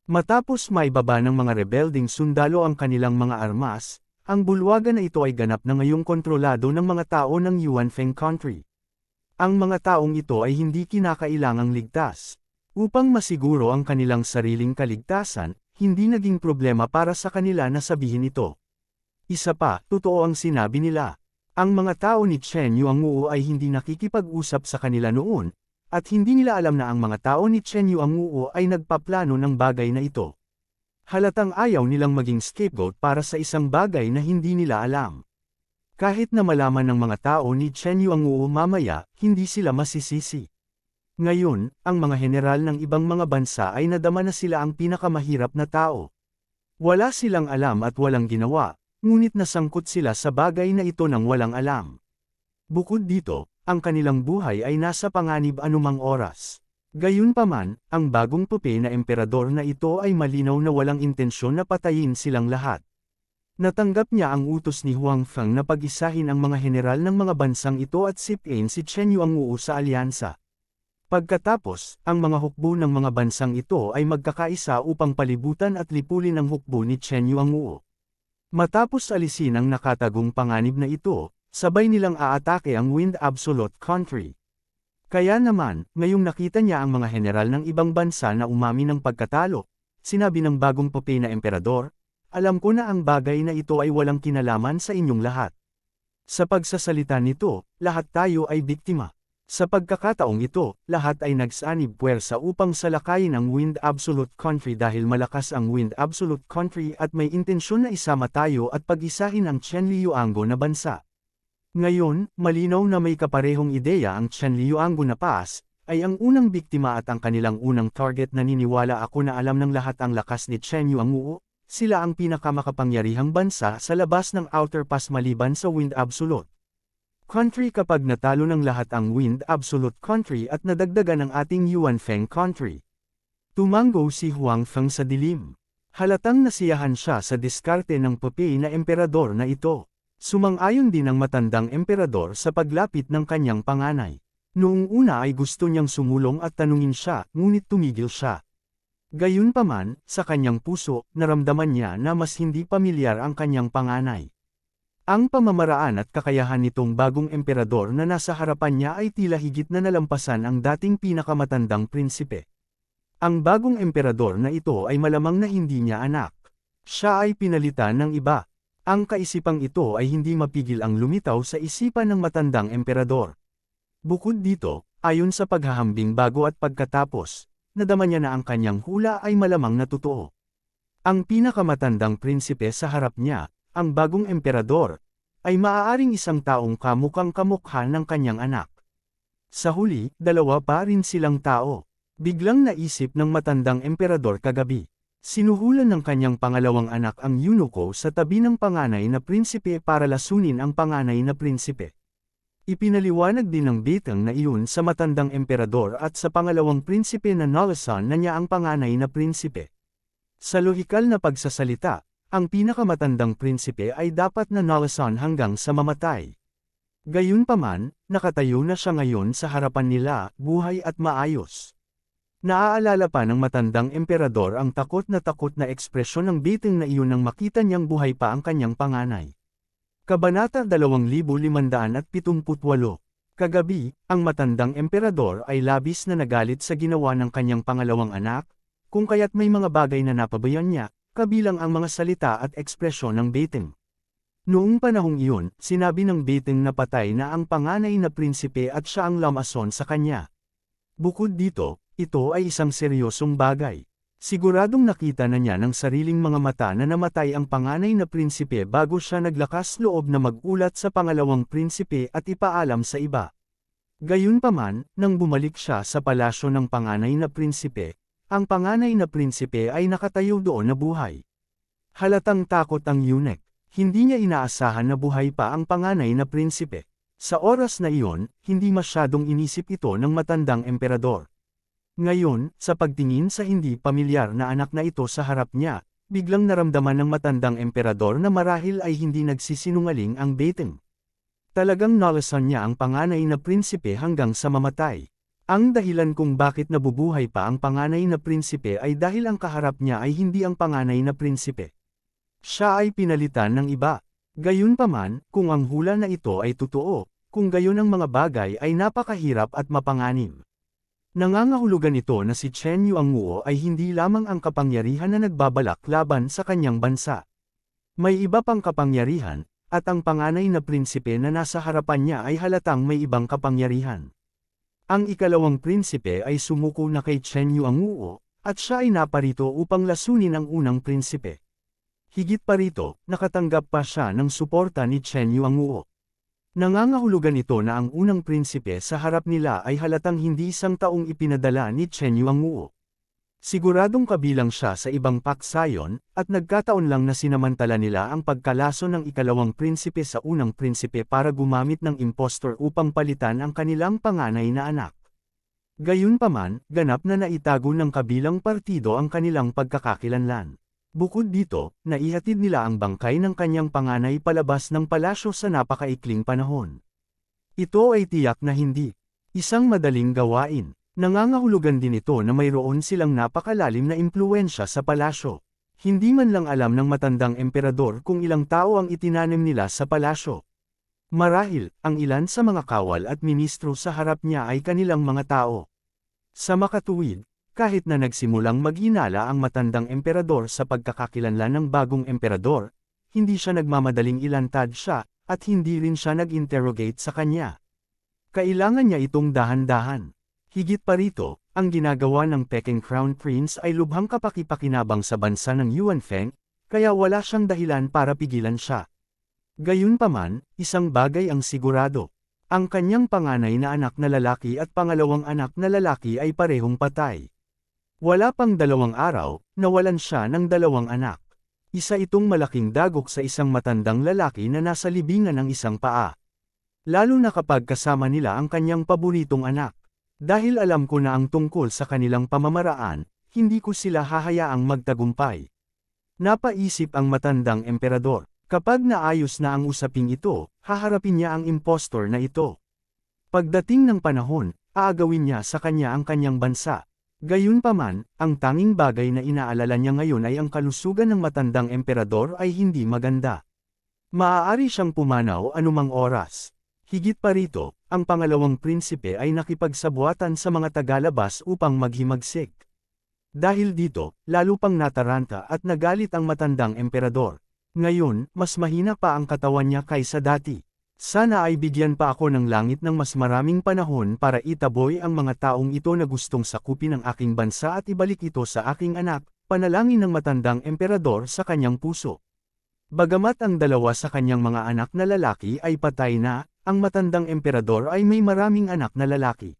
Matapos maibaba ng mga rebelding sundalo ang kanilang mga armas, ang bulwagan na ito ay ganap na ngayong kontrolado ng mga tao ng Yuanfeng country. Ang mga taong ito ay hindi kinakailangang ligtas. Upang masiguro ang kanilang sariling kaligtasan, hindi naging problema para sa kanila na sabihin ito. Isa pa, totoo ang sinabi nila. Ang mga tao ni Chen Yu ang ay hindi nakikipag-usap sa kanila noon, at hindi nila alam na ang mga tao ni Chen Yu ang ay nagpaplano ng bagay na ito. Halatang ayaw nilang maging scapegoat para sa isang bagay na hindi nila alam. Kahit na malaman ng mga tao ni Chen Yu ang mamaya, hindi sila masisisi. Ngayon, ang mga general ng ibang mga bansa ay nadama na sila ang pinakamahirap na tao. Wala silang alam at walang ginawa, ngunit nasangkot sila sa bagay na ito nang walang alam. Bukod dito, ang kanilang buhay ay nasa panganib anumang oras. Gayunpaman, ang bagong pupe na emperador na ito ay malinaw na walang intensyon na patayin silang lahat. Natanggap niya ang utos ni Huang Feng na pag-isahin ang mga general ng mga bansang ito at sipin si Chen Yu ang sa alyansa. Pagkatapos, ang mga hukbo ng mga bansang ito ay magkakaisa upang palibutan at lipulin ang hukbo ni Chen Yu ang Matapos alisin ang nakatagong panganib na ito, sabay nilang aatake ang Wind Absolute country. Kaya naman, ngayong nakita niya ang mga general ng ibang bansa na umamin ng pagkatalo, sinabi ng bagong pupe na emperador, alam ko na ang bagay na ito ay walang kinalaman sa inyong lahat. Sa pagsasalita nito, lahat tayo ay biktima. Sa pagkakataong ito, lahat ay nagsanib puwersa upang salakayin ang Wind Absolute country dahil malakas ang Wind Absolute country at may intensyon na isama tayo at pag-isahin ang Chenliuango na bansa. Ngayon, malinaw na may kaparehong ideya ang Chenliuango na paas, ay ang unang biktima at ang kanilang unang target. Naniniwala ako na alam ng lahat ang lakas ni Chen Yu ang sila ang pinakamakapangyarihang bansa sa labas ng Outer Pass maliban sa Wind Absolute country kapag natalo ng lahat ang Wind Absolute country at nadagdagan ang ating Yuanfeng country. Tumango si Huang Feng sa dilim. Halatang nasiyahan siya sa diskarte ng pupe na emperador na ito. Sumang-ayon din ang matandang emperador sa paglapit ng kanyang panganay. Noong una ay gusto niyang sumulong at tanungin siya, ngunit tumigil siya. Gayunpaman, sa kanyang puso, naramdaman niya na mas hindi pamilyar ang kanyang panganay. Ang pamamaraan at kakayahan nitong bagong emperador na nasa harapan niya ay tila higit na nalampasan ang dating pinakamatandang prinsipe. Ang bagong emperador na ito ay malamang na hindi niya anak. Siya ay pinalitan ng iba. Ang kaisipang ito ay hindi mapigil ang lumitaw sa isipan ng matandang emperador. Bukod dito, ayon sa paghahambing bago at pagkatapos, nadama niya na ang kanyang hula ay malamang na totoo. Ang pinakamatandang prinsipe sa harap niya, ang bagong emperador, ay maaaring isang taong kamukhang kamukha ng kanyang anak. Sa huli, dalawa pa rin silang tao. Biglang naisip ng matandang emperador kagabi. Sinuhulan ng kanyang pangalawang anak ang eunuko sa tabi ng panganay na prinsipe para lasunin ang panganay na prinsipe. Ipinaliwanag din ng bitang na iyon sa matandang emperador at sa pangalawang prinsipe na nalasan na niya ang panganay na prinsipe. Sa lohikal na pagsasalita, ang pinakamatandang prinsipe ay dapat na nalasan hanggang sa mamatay. Gayunpaman, nakatayo na siya ngayon sa harapan nila, buhay at maayos. Naaalala pa ng matandang emperador ang takot na ekspresyon ng biting na iyon nang makita niyang buhay pa ang kanyang panganay. Kabanata 2578. Kagabi, ang matandang emperador ay labis na nagalit sa ginawa ng kanyang pangalawang anak, kung kaya't may mga bagay na napabayan niya, kabilang ang mga salita at ekspresyon ng biting. Noong panahong iyon, sinabi ng biting na patay na ang panganay na prinsipe at siya ang lamason sa kanya. Bukod dito, ito ay isang seryosong bagay. Siguradong nakita na niya ng sariling mga mata na namatay ang panganay na prinsipe bago siya naglakas loob na magulat sa pangalawang prinsipe at ipaalam sa iba. Gayunpaman, nang bumalik siya sa palasyo ng panganay na prinsipe, ang panganay na prinsipe ay nakatayo doon na buhay. Halatang takot ang eunuch. Hindi niya inaasahan na buhay pa ang panganay na prinsipe. Sa oras na iyon, hindi masyadong inisip ito ng matandang emperador. Ngayon, sa pagtingin sa hindi pamilyar na anak na ito sa harap niya, biglang naramdaman ng matandang emperador na marahil ay hindi nagsisinungaling ang Beiteng. Talagang nalasan niya ang panganay na prinsipe hanggang sa mamatay. Ang dahilan kung bakit nabubuhay pa ang panganay na prinsipe ay dahil ang kaharap niya ay hindi ang panganay na prinsipe. Siya ay pinalitan ng iba. Gayunpaman, kung ang hula na ito ay totoo, kung gayon ang mga bagay ay napakahirap at mapanganib. Nangangahulugan ito na si Chen Yuanguo ay hindi lamang ang kapangyarihan na nagbabalak laban sa kanyang bansa. May iba pang kapangyarihan, at ang panganay na prinsipe na nasa harapan niya ay halatang may ibang kapangyarihan. Ang ikalawang prinsipe ay sumuko na kay Chen Yuanguo, at siya ay naparito upang lasunin ang unang prinsipe. Higit pa rito, nakatanggap pa siya ng suporta ni Chen Yuanguo. Nangangahulugan ito na ang unang prinsipe sa harap nila ay halatang hindi isang taong ipinadala ni Chen Yuanguo. Siguradong kabilang siya sa ibang paksayon, at nagkataon lang na sinamantala nila ang pagkalaso ng ikalawang prinsipe sa unang prinsipe para gumamit ng impostor upang palitan ang kanilang panganay na anak. Gayunpaman, ganap na naitago ng kabilang partido ang kanilang pagkakakilanlan. Bukod dito, naihatid nila ang bangkay ng kanyang panganay palabas ng palasyo sa napakaikling panahon. Ito ay tiyak na hindi isang madaling gawain. Nangangahulugan din ito na mayroon silang napakalalim na impluwensya sa palasyo. Hindi man lang alam ng matandang emperador kung ilang tao ang itinanim nila sa palasyo. Marahil, ang ilan sa mga kawal at ministro sa harap niya ay kanilang mga tao. Sa makatuwid, kahit na nagsimulang maghinala ang matandang emperador sa pagkakakilanlan ng bagong emperador, hindi siya nagmamadaling ilantad siya, at hindi rin siya nag-interrogate sa kanya. Kailangan niya itong dahan-dahan. Higit pa rito, ang ginagawa ng Peking Crown Prince ay lubhang kapakipakinabang sa bansa ng Yuanfeng, kaya wala siyang dahilan para pigilan siya. Gayunpaman, isang bagay ang sigurado. Ang kanyang panganay na anak na lalaki at pangalawang anak na lalaki ay parehong patay. Wala pang 2 araw, nawalan siya ng 2 anak. Isa itong malaking dagok sa isang matandang lalaki na nasa libingan ng isang paa. Lalo na kapag kasama nila ang kanyang paboritong anak. Dahil alam ko na ang tungkol sa kanilang pamamaraan, hindi ko sila hahayaang magtagumpay. Napaisip ang matandang emperador. Kapag naayos na ang usaping ito, haharapin niya ang impostor na ito. Pagdating ng panahon, aagawin niya sa kanya ang kanyang bansa. Gayunpaman, ang tanging bagay na inaalala niya ngayon ay ang kalusugan ng matandang emperador ay hindi maganda. Maaari siyang pumanaw anumang oras. Higit pa rito, ang pangalawang prinsipe ay nakipagsabuatan sa mga tagalabas upang maghimagsik. Dahil dito, lalo pang nataranta at nagalit ang matandang emperador. Ngayon, mas mahina pa ang katawan niya kaysa dati. Sana ay bigyan pa ako ng langit ng mas maraming panahon para itaboy ang mga taong ito na gustong sakupin ang aking bansa at ibalik ito sa aking anak, panalangin ng matandang emperador sa kanyang puso. Bagamat ang 2 sa kanyang mga anak na lalaki ay patay na, ang matandang emperador ay may maraming anak na lalaki.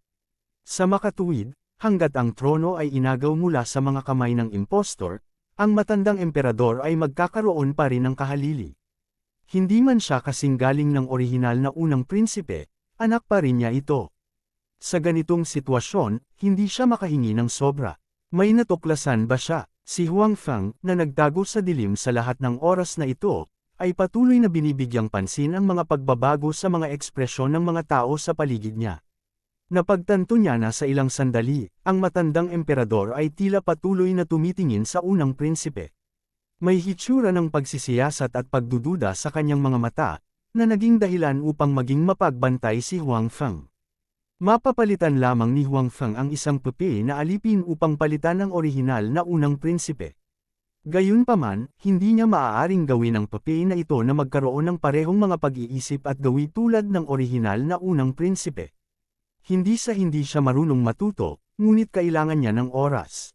Sa makatuwid, hanggat ang trono ay inagaw mula sa mga kamay ng impostor, ang matandang emperador ay magkakaroon pa rin ng kahalili. Hindi man siya kasing galing ng orihinal na unang prinsipe, anak pa rin niya ito. Sa ganitong sitwasyon, hindi siya makahingi ng sobra. May natuklasan ba siya? Si Huang Feng, na nagtago sa dilim sa lahat ng oras na ito, ay patuloy na binibigyang pansin ang mga pagbabago sa mga ekspresyon ng mga tao sa paligid niya. Napagtanto niya na sa ilang sandali, ang matandang emperador ay tila patuloy na tumitingin sa unang prinsipe. May hitsura ng pagsisiyasat at pagdududa sa kanyang mga mata, na naging dahilan upang maging mapagbantay si Huang Feng. Mapapalitan lamang ni Huang Feng ang isang pupi na alipin upang palitan ang orihinal na unang prinsipe. Gayunpaman, hindi niya maaaring gawin ang pupi na ito na magkaroon ng parehong mga pag-iisip at gawi tulad ng orihinal na unang prinsipe. Hindi siya marunong matuto, ngunit kailangan niya ng oras.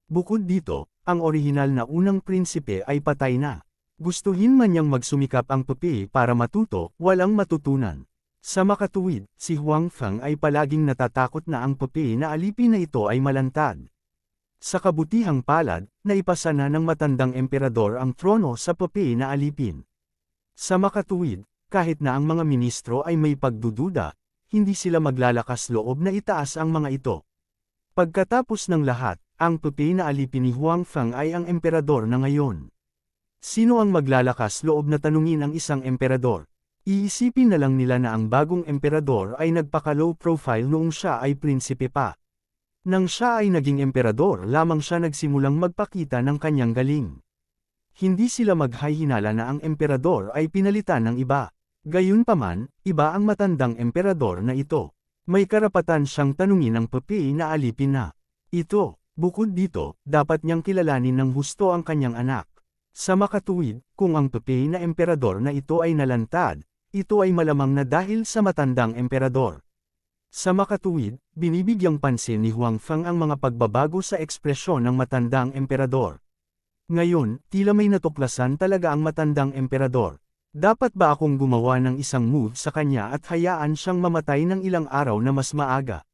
Bukod dito, ang orihinal na unang prinsipe ay patay na. Gustuhin man niyang magsumikap ang Pupi para matuto, walang matutunan. Sa makatuwid, si Huang Feng ay palaging natatakot na ang Pupi na alipin na ito ay malantad. Sa kabutihang palad, naipasa na ng matandang emperador ang trono sa Pupi na alipin. Sa makatuwid, kahit na ang mga ministro ay may pagdududa, hindi sila maglalakas loob na itaas ang mga ito. Pagkatapos ng lahat, ang Pupi na alipin ni Huang Feng ay ang emperador na ngayon. Sino ang maglalakas loob na tanungin ang isang emperador? Iisipin na lang nila na ang bagong emperador ay nagpaka-low profile noong siya ay prinsipe pa. Nang siya ay naging emperador lamang siya nagsimulang magpakita ng kanyang galing. Hindi sila maghahinala na ang emperador ay pinalitan ng iba. Gayunpaman, iba ang matandang emperador na ito. May karapatan siyang tanungin ang Pupi na alipin na. Ito, bukod dito, dapat niyang kilalanin ng husto ang kanyang anak. Sa makatuwid, kung ang Pupi na emperador na ito ay nalantad, ito ay malamang na dahil sa matandang emperador. Sa makatuwid, binibigyang pansin ni Huang Feng ang mga pagbabago sa ekspresyon ng matandang emperador. Ngayon, tila may natuklasan talaga ang matandang emperador. Dapat ba akong gumawa ng isang move sa kanya at hayaan siyang mamatay ng ilang araw na mas maaga?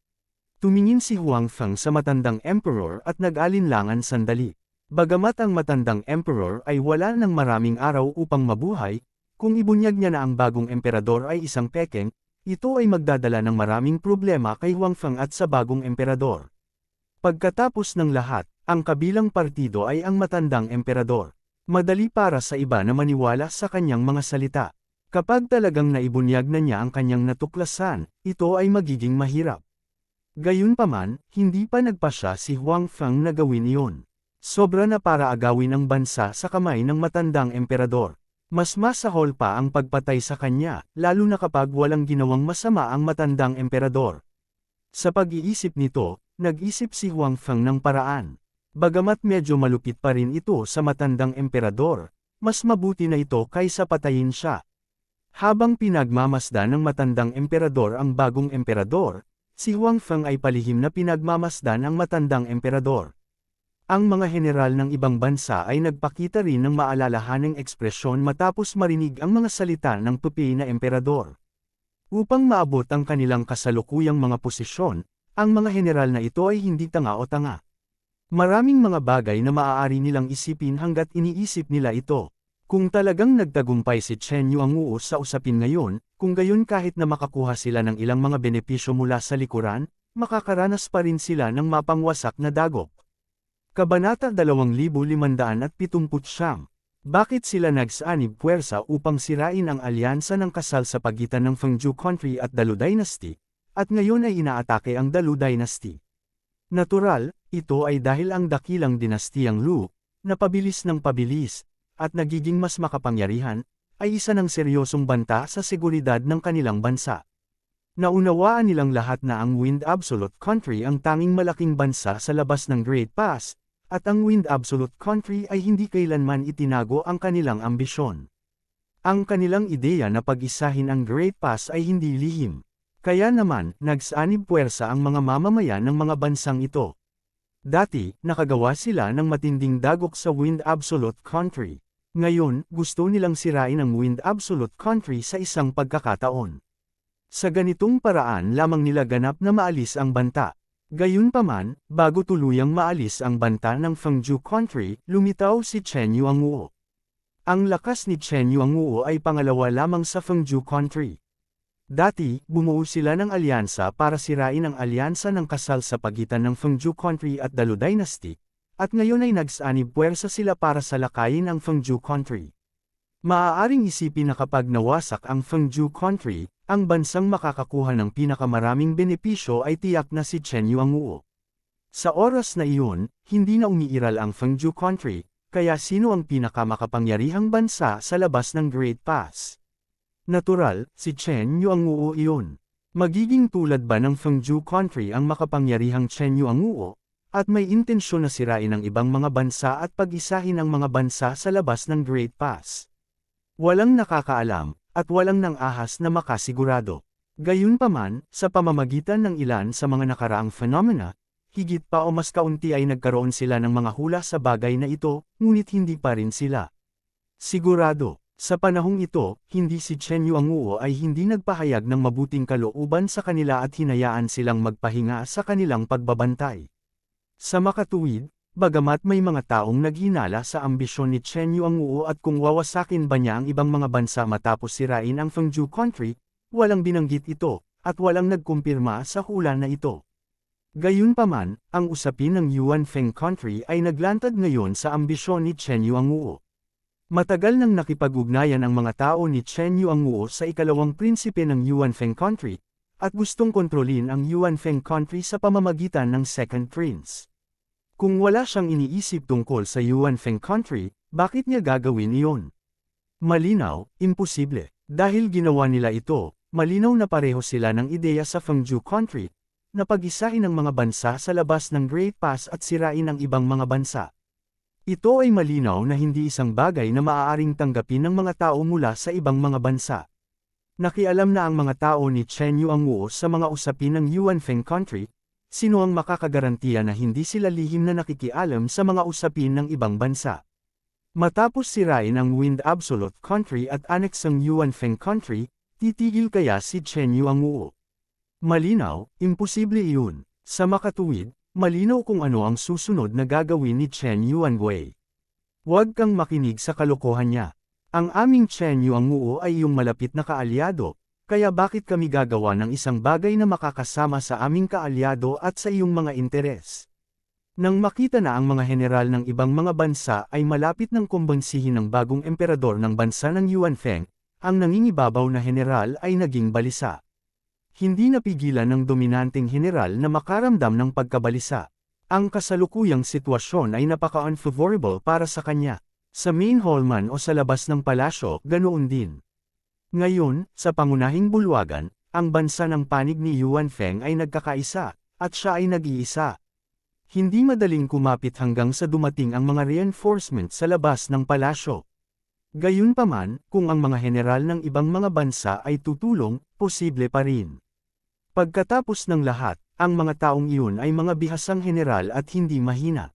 Tumingin si Huang Feng sa matandang emperor at nag-alinlangan sandali. Bagamat ang matandang emperor ay wala ng maraming araw upang mabuhay, kung ibunyag niya na ang bagong emperador ay isang pekeng, ito ay magdadala ng maraming problema kay Huang Feng at sa bagong emperador. Pagkatapos ng lahat, ang kabilang partido ay ang matandang emperador. Madali para sa iba na maniwala sa kanyang mga salita. Kapag talagang naibunyag na niya ang kanyang natuklasan, ito ay magiging mahirap. Gayunpaman, hindi pa nagpasya si Huang Feng na gawin iyon. Sobra na para agawin ang bansa sa kamay ng matandang emperador. Mas masahol pa ang pagpatay sa kanya, lalo na kapag walang ginawang masama ang matandang emperador. Sa pag-iisip nito, nag-isip si Huang Feng ng paraan. Bagamat medyo malupit pa rin ito sa matandang emperador, mas mabuti na ito kaysa patayin siya. Habang pinagmamasdan ng matandang emperador ang bagong emperador, si Huang Feng ay palihim na pinagmamasdan ang matandang emperador. Ang mga general ng ibang bansa ay nagpakita rin ng maalalahaning ekspresyon matapos marinig ang mga salita ng Pupi na emperador. Upang maabot ang kanilang kasalukuyang mga posisyon, ang mga general na ito ay hindi tanga o tanga. Maraming mga bagay na maaari nilang isipin hanggat iniisip nila ito. Kung talagang nagtagumpay si Chen Yuanguo sa usapin ngayon, kung gayon kahit na makakuha sila ng ilang mga benepisyo mula sa likuran, makakaranas pa rin sila ng mapangwasak na dagok. Kabanata 2579. Bakit sila nagsanib puwersa upang sirain ang alyansa ng kasal sa pagitan ng Fengju Country at Dalu Dynasty, at ngayon ay inaatake ang Dalu Dynasty? Natural, ito ay dahil ang dakilang dinastiyang Lu, na pabilis ng pabilis, at nagiging mas makapangyarihan, ay isa ng seryosong banta sa seguridad ng kanilang bansa. Naunawaan nilang lahat na ang Wind Absolute Country ang tanging malaking bansa sa labas ng Great Pass, at ang Wind Absolute Country ay hindi kailanman itinago ang kanilang ambisyon. Ang kanilang ideya na pag-isahin ang Great Pass ay hindi lihim. Kaya naman, nagsanib puwersa ang mga mamamayan ng mga bansang ito. Dati, nakagawa sila ng matinding dagok sa Wind Absolute Country. Ngayon, gusto nilang sirain ang Wind Absolute Country sa isang pagkakataon. Sa ganitong paraan lamang nila ganap na maalis ang banta. Gayunpaman, bago tuluyang maalis ang banta ng Fengju Country, lumitaw si Chen Yuanguo. Ang lakas ni Chen Yuanguo ay pangalawa lamang sa Fengju Country. Dati, bumuo sila ng alyansa para sirain ang alyansa ng kasal sa pagitan ng Fengju Country at Dalu Dynasty, at ngayon ay nagsanib puwersa sila para salakayin ang Fengju Country. Maaaring isipin na kapag nawasak ang Fengju Country, ang bansang makakakuha ng pinakamaraming benepisyo ay tiyak na si Chen Yuanguo. Sa oras na iyon, hindi na umiiral ang Fengju Country, kaya sino ang pinakamakapangyarihang bansa sa labas ng Great Pass? Natural, si Chen Yuanguo iyon. Magiging tulad ba ng Fengju Country ang makapangyarihang Chen Yuanguo, at may intensyon na sirain ang ibang mga bansa at pag-isahin ang mga bansa sa labas ng Great Pass? Walang nakakaalam, at walang nang ahas na makasigurado. Gayunpaman, sa pamamagitan ng ilan sa mga nakaraang phenomena, higit pa o mas kaunti ay nagkaroon sila ng mga hula sa bagay na ito, ngunit hindi pa rin sila sigurado. Sa panahong ito, hindi si Chen Yuanguo ay hindi nagpahayag ng mabuting kalooban sa kanila at hinayaan silang magpahinga sa kanilang pagbabantay. Sa makatuwid, bagamat may mga taong naghinala sa ambisyon ni Chen Yuanguo at kung wawasakin ba niya ang ibang mga bansa matapos sirain ang Fengju country, walang binanggit ito, at walang nagkumpirma sa hula na ito. Gayunpaman, ang usapin ng Yuanfeng country ay naglantad ngayon sa ambisyon ni Chen Yuanguo. Matagal nang nakipag-ugnayan ang mga tao ni Chen Yuanguo sa ikalawang prinsipe ng Yuanfeng country, at gustong kontrolin ang Yuanfeng country sa pamamagitan ng second prince. Kung wala siyang iniisip tungkol sa Yuanfeng country, bakit niya gagawin iyon? Malinaw, imposible. Dahil ginawa nila ito, malinaw na pareho sila ng ideya sa Fengju country, na pag-isahin ang mga bansa sa labas ng Great Pass at sirain ang ibang mga bansa. Ito ay malinaw na hindi isang bagay na maaaring tanggapin ng mga tao mula sa ibang mga bansa. Nakialam na ang mga tao ni Chen Yuanguo sa mga usapin ng Yuanfeng country, sino ang makakagarantiya na hindi sila lihim na nakikialam sa mga usapin ng ibang bansa. Matapos sirain ang Wind Absolute country at annex ang Yuanfeng country, titigil kaya si Chen Yuanguo? Malinaw, imposible iyon. Sa makatuwid, malinaw kung ano ang susunod na gagawin ni Chen Yuanguo. Huwag kang makinig sa kalokohan niya. Ang aming Chen Yuanguo ay iyong malapit na kaalyado, kaya bakit kami gagawa ng isang bagay na makakasama sa aming kaalyado at sa iyong mga interes? Nang makita na ang mga general ng ibang mga bansa ay malapit ng kumbansihin ng bagong emperador ng bansa ng Yuanfeng, ang nangingibabaw na general ay naging balisa. Hindi napigilan ng dominanteng general na makaramdam ng pagkabalisa. Ang kasalukuyang sitwasyon ay napaka-unfavorable para sa kanya. Sa main hall man o sa labas ng palasyo, ganoon din. Ngayon, sa pangunahing bulwagan, ang bansa ng panig ni Yuanfeng ay nagkakaisa, at siya ay nag-iisa. Hindi madaling kumapit hanggang sa dumating ang mga reinforcement sa labas ng palasyo. Gayunpaman, kung ang mga general ng ibang mga bansa ay tutulong, posible pa rin. Pagkatapos ng lahat, ang mga taong iyon ay mga bihasang general at hindi mahina.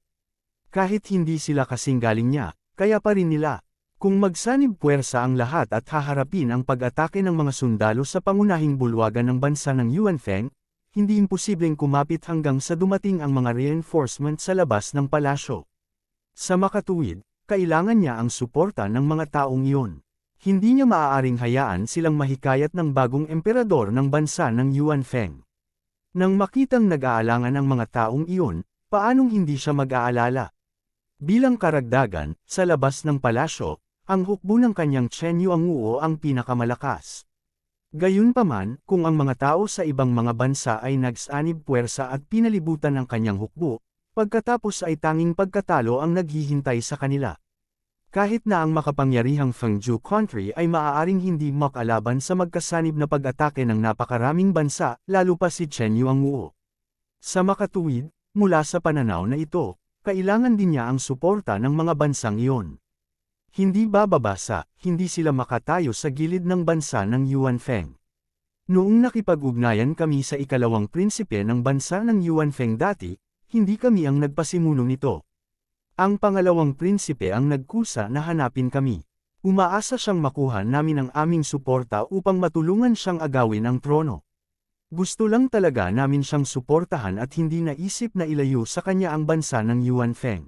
Kahit hindi sila kasing galing niya, kaya pa rin nila. Kung magsanib puwersa ang lahat at haharapin ang pag-atake ng mga sundalo sa pangunahing bulwagan ng bansa ng Yuanfeng, hindi imposibleng kumapit hanggang sa dumating ang mga reinforcement sa labas ng palasyo. Sa makatuwid, kailangan niya ang suporta ng mga taong iyon. Hindi niya maaaring hayaan silang mahikayat ng bagong emperador ng bansa ng Yuanfeng. Nang makitang nag-aalangan ang mga taong iyon, paanong hindi siya mag-aalala? Bilang karagdagan, sa labas ng palasyo, ang hukbo ng kanyang Chen Yuanguo ang pinakamalakas. Gayunpaman, kung ang mga tao sa ibang mga bansa ay nagsanib puwersa at pinalibutan ang kanyang hukbo, pagkatapos ay tanging pagkatalo ang naghihintay sa kanila. Kahit na ang makapangyarihang Fengju country ay maaaring hindi makalaban sa magkasanib na pag-atake ng napakaraming bansa, lalo pa si Chen Yuanguo. Sa makatuwid, mula sa pananaw na ito, kailangan din niya ang suporta ng mga bansang iyon. Hindi bababasa, hindi sila makatayo sa gilid ng bansa ng Yuanfeng. Noong nakipag-ugnayan kami sa ikalawang prinsipe ng bansa ng Yuanfeng dati, hindi kami ang nagpasimuno nito. Ang pangalawang prinsipe ang nagkusa na hanapin kami. Umaasa siyang makuha namin ang aming suporta upang matulungan siyang agawin ang trono. Gusto lang talaga namin siyang suportahan at hindi naisip na ilayo sa kanya ang bansa ng Yuanfeng.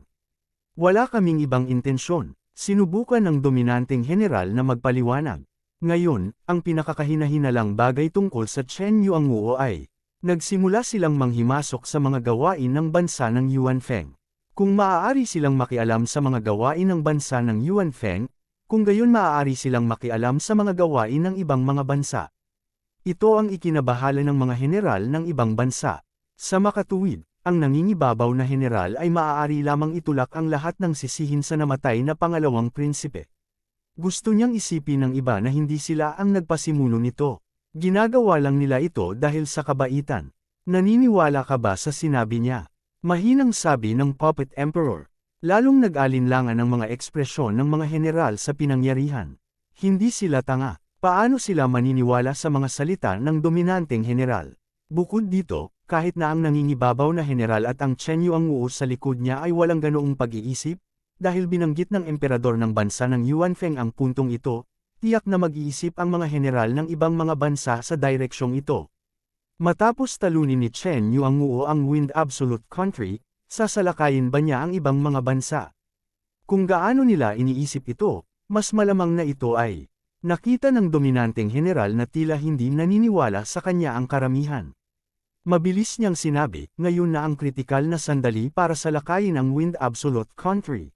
Wala kaming ibang intensyon. Sinubukan ng dominanteng general na magpaliwanag. Ngayon, ang pinakakahinahinalang bagay tungkol sa Chen Yuanguo ay, nagsimula silang manghimasok sa mga gawain ng bansa ng Yuanfeng. Kung maaari silang makialam sa mga gawain ng bansa ng Yuanfeng, kung gayon maaari silang makialam sa mga gawain ng ibang mga bansa. Ito ang ikinabahala ng mga general ng ibang bansa. Sa makatuwid, ang nangingibabaw na general ay maaari lamang itulak ang lahat ng sisihin sa namatay na pangalawang prinsipe. Gusto niyang isipin ng iba na hindi sila ang nagpasimuno nito. Ginagawa lang nila ito dahil sa kabaitan. Naniniwala ka ba sa sinabi niya? Mahinang sabi ng Puppet Emperor. Lalong nag-alinlangan ang mga ekspresyon ng mga general sa pinangyarihan. Hindi sila tanga. Paano sila maniniwala sa mga salita ng dominanteng general? Bukod dito, kahit na ang nangingibabaw na general at ang Chen Yuanguo sa likod niya ay walang ganoong pag-iisip, dahil binanggit ng emperador ng bansa ng Yuanfeng ang puntong ito, tiyak na mag-iisip ang mga general ng ibang mga bansa sa direksyong ito. Matapos talunin ni Chen Yuanguo ang Wind Absolute Country, sasalakayin ba niya ang ibang mga bansa? Kung gaano nila iniisip ito, mas malamang na ito ay nakita ng dominanteng general na tila hindi naniniwala sa kanya ang karamihan. Mabilis niyang sinabi, ngayon na ang kritikal na sandali para salakayin ang Wind Absolute Country.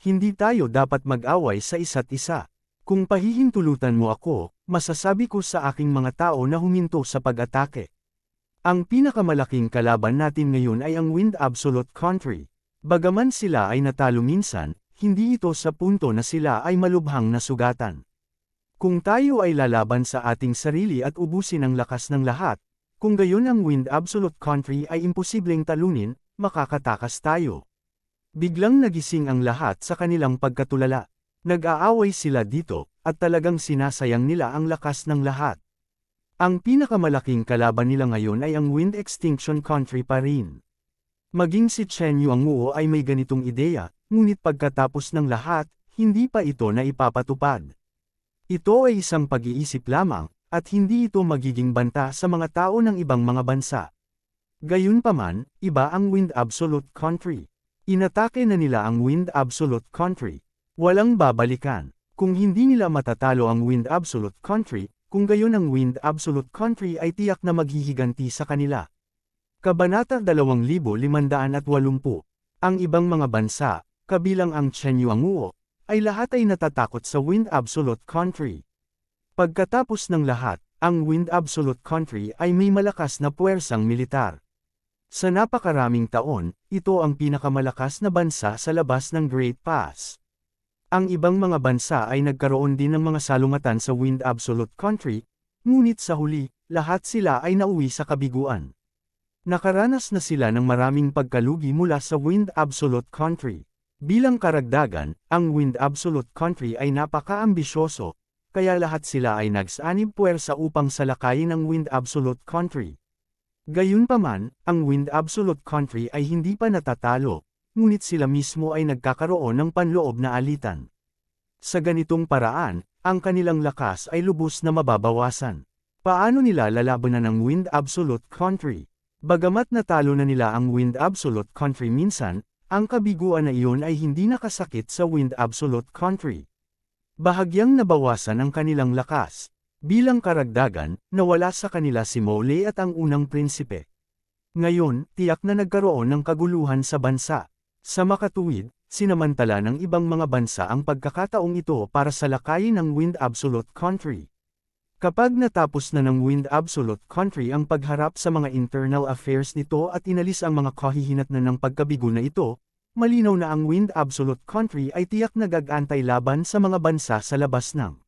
Hindi tayo dapat mag-away sa isa't isa. Kung pahihintulutan mo ako, masasabi ko sa aking mga tao na huminto sa pag-atake. Ang pinakamalaking kalaban natin ngayon ay ang Wind Absolute Country. Bagaman sila ay natalo minsan, hindi ito sa punto na sila ay malubhang nasugatan. Kung tayo ay lalaban sa ating sarili at ubusin ang lakas ng lahat, kung gayon ang Wind Absolute Country ay imposibleng talunin, makakatakas tayo. Biglang nagising ang lahat sa kanilang pagkatulala. Nag-aaway sila dito, at talagang sinasayang nila ang lakas ng lahat. Ang pinakamalaking kalaban nila ngayon ay ang Wind Extinction Country pa rin. Maging si Chen Yuanguo ay may ganitong ideya, ngunit pagkatapos ng lahat, hindi pa ito na ipapatupad. Ito ay isang pag-iisip lamang, at hindi ito magiging banta sa mga tao ng ibang mga bansa. Gayunpaman, iba ang Wind Absolute Country. Inatake na nila ang Wind Absolute Country. Walang babalikan. Kung hindi nila matatalo ang Wind Absolute Country, kung gayon ang Wind Absolute Country ay tiyak na maghihiganti sa kanila. Kabanata 2580. Ang ibang mga bansa, kabilang ang Chen Yuanguo, ay lahat ay natatakot sa Wind Absolute Country. Pagkatapos ng lahat, ang Wind Absolute Country ay may malakas na puwersang militar. Sa napakaraming taon, ito ang pinakamalakas na bansa sa labas ng Great Pass. Ang ibang mga bansa ay nagkaroon din ng mga salungatan sa Wind Absolute Country, ngunit sa huli, lahat sila ay nauwi sa kabiguan. Nakaranas na sila ng maraming pagkalugi mula sa Wind Absolute Country. Bilang karagdagan, ang Wind Absolute Country ay napaka-ambisyoso, kaya lahat sila ay nagsanib puwersa upang salakayin ang Wind Absolute Country. Gayunpaman, ang Wind Absolute Country ay hindi pa natatalo, ngunit sila mismo ay nagkakaroon ng panloob na alitan. Sa ganitong paraan, ang kanilang lakas ay lubos na mababawasan. Paano nila lalabanan ang Wind Absolute Country? Bagamat natalo na nila ang Wind Absolute Country minsan, ang kabiguan na iyon ay hindi nakasakit sa Wind Absolute Country. Bahagyang nabawasan ang kanilang lakas. Bilang karagdagan, nawala sa kanila si Mole at ang unang prinsipe. Ngayon, tiyak na nagkaroon ng kaguluhan sa bansa. Sa makatuwid, sinamantala ng ibang mga bansa ang pagkakataong ito para salakayin ang Wind Absolute Country. Kapag natapos na ng Wind Absolute Country ang pagharap sa mga internal affairs nito at inalis ang mga kahihinatnan ng pagkabigo na ito, malinaw na ang Wind Absolute Country ay tiyak na gag-antay laban sa mga bansa sa labas ng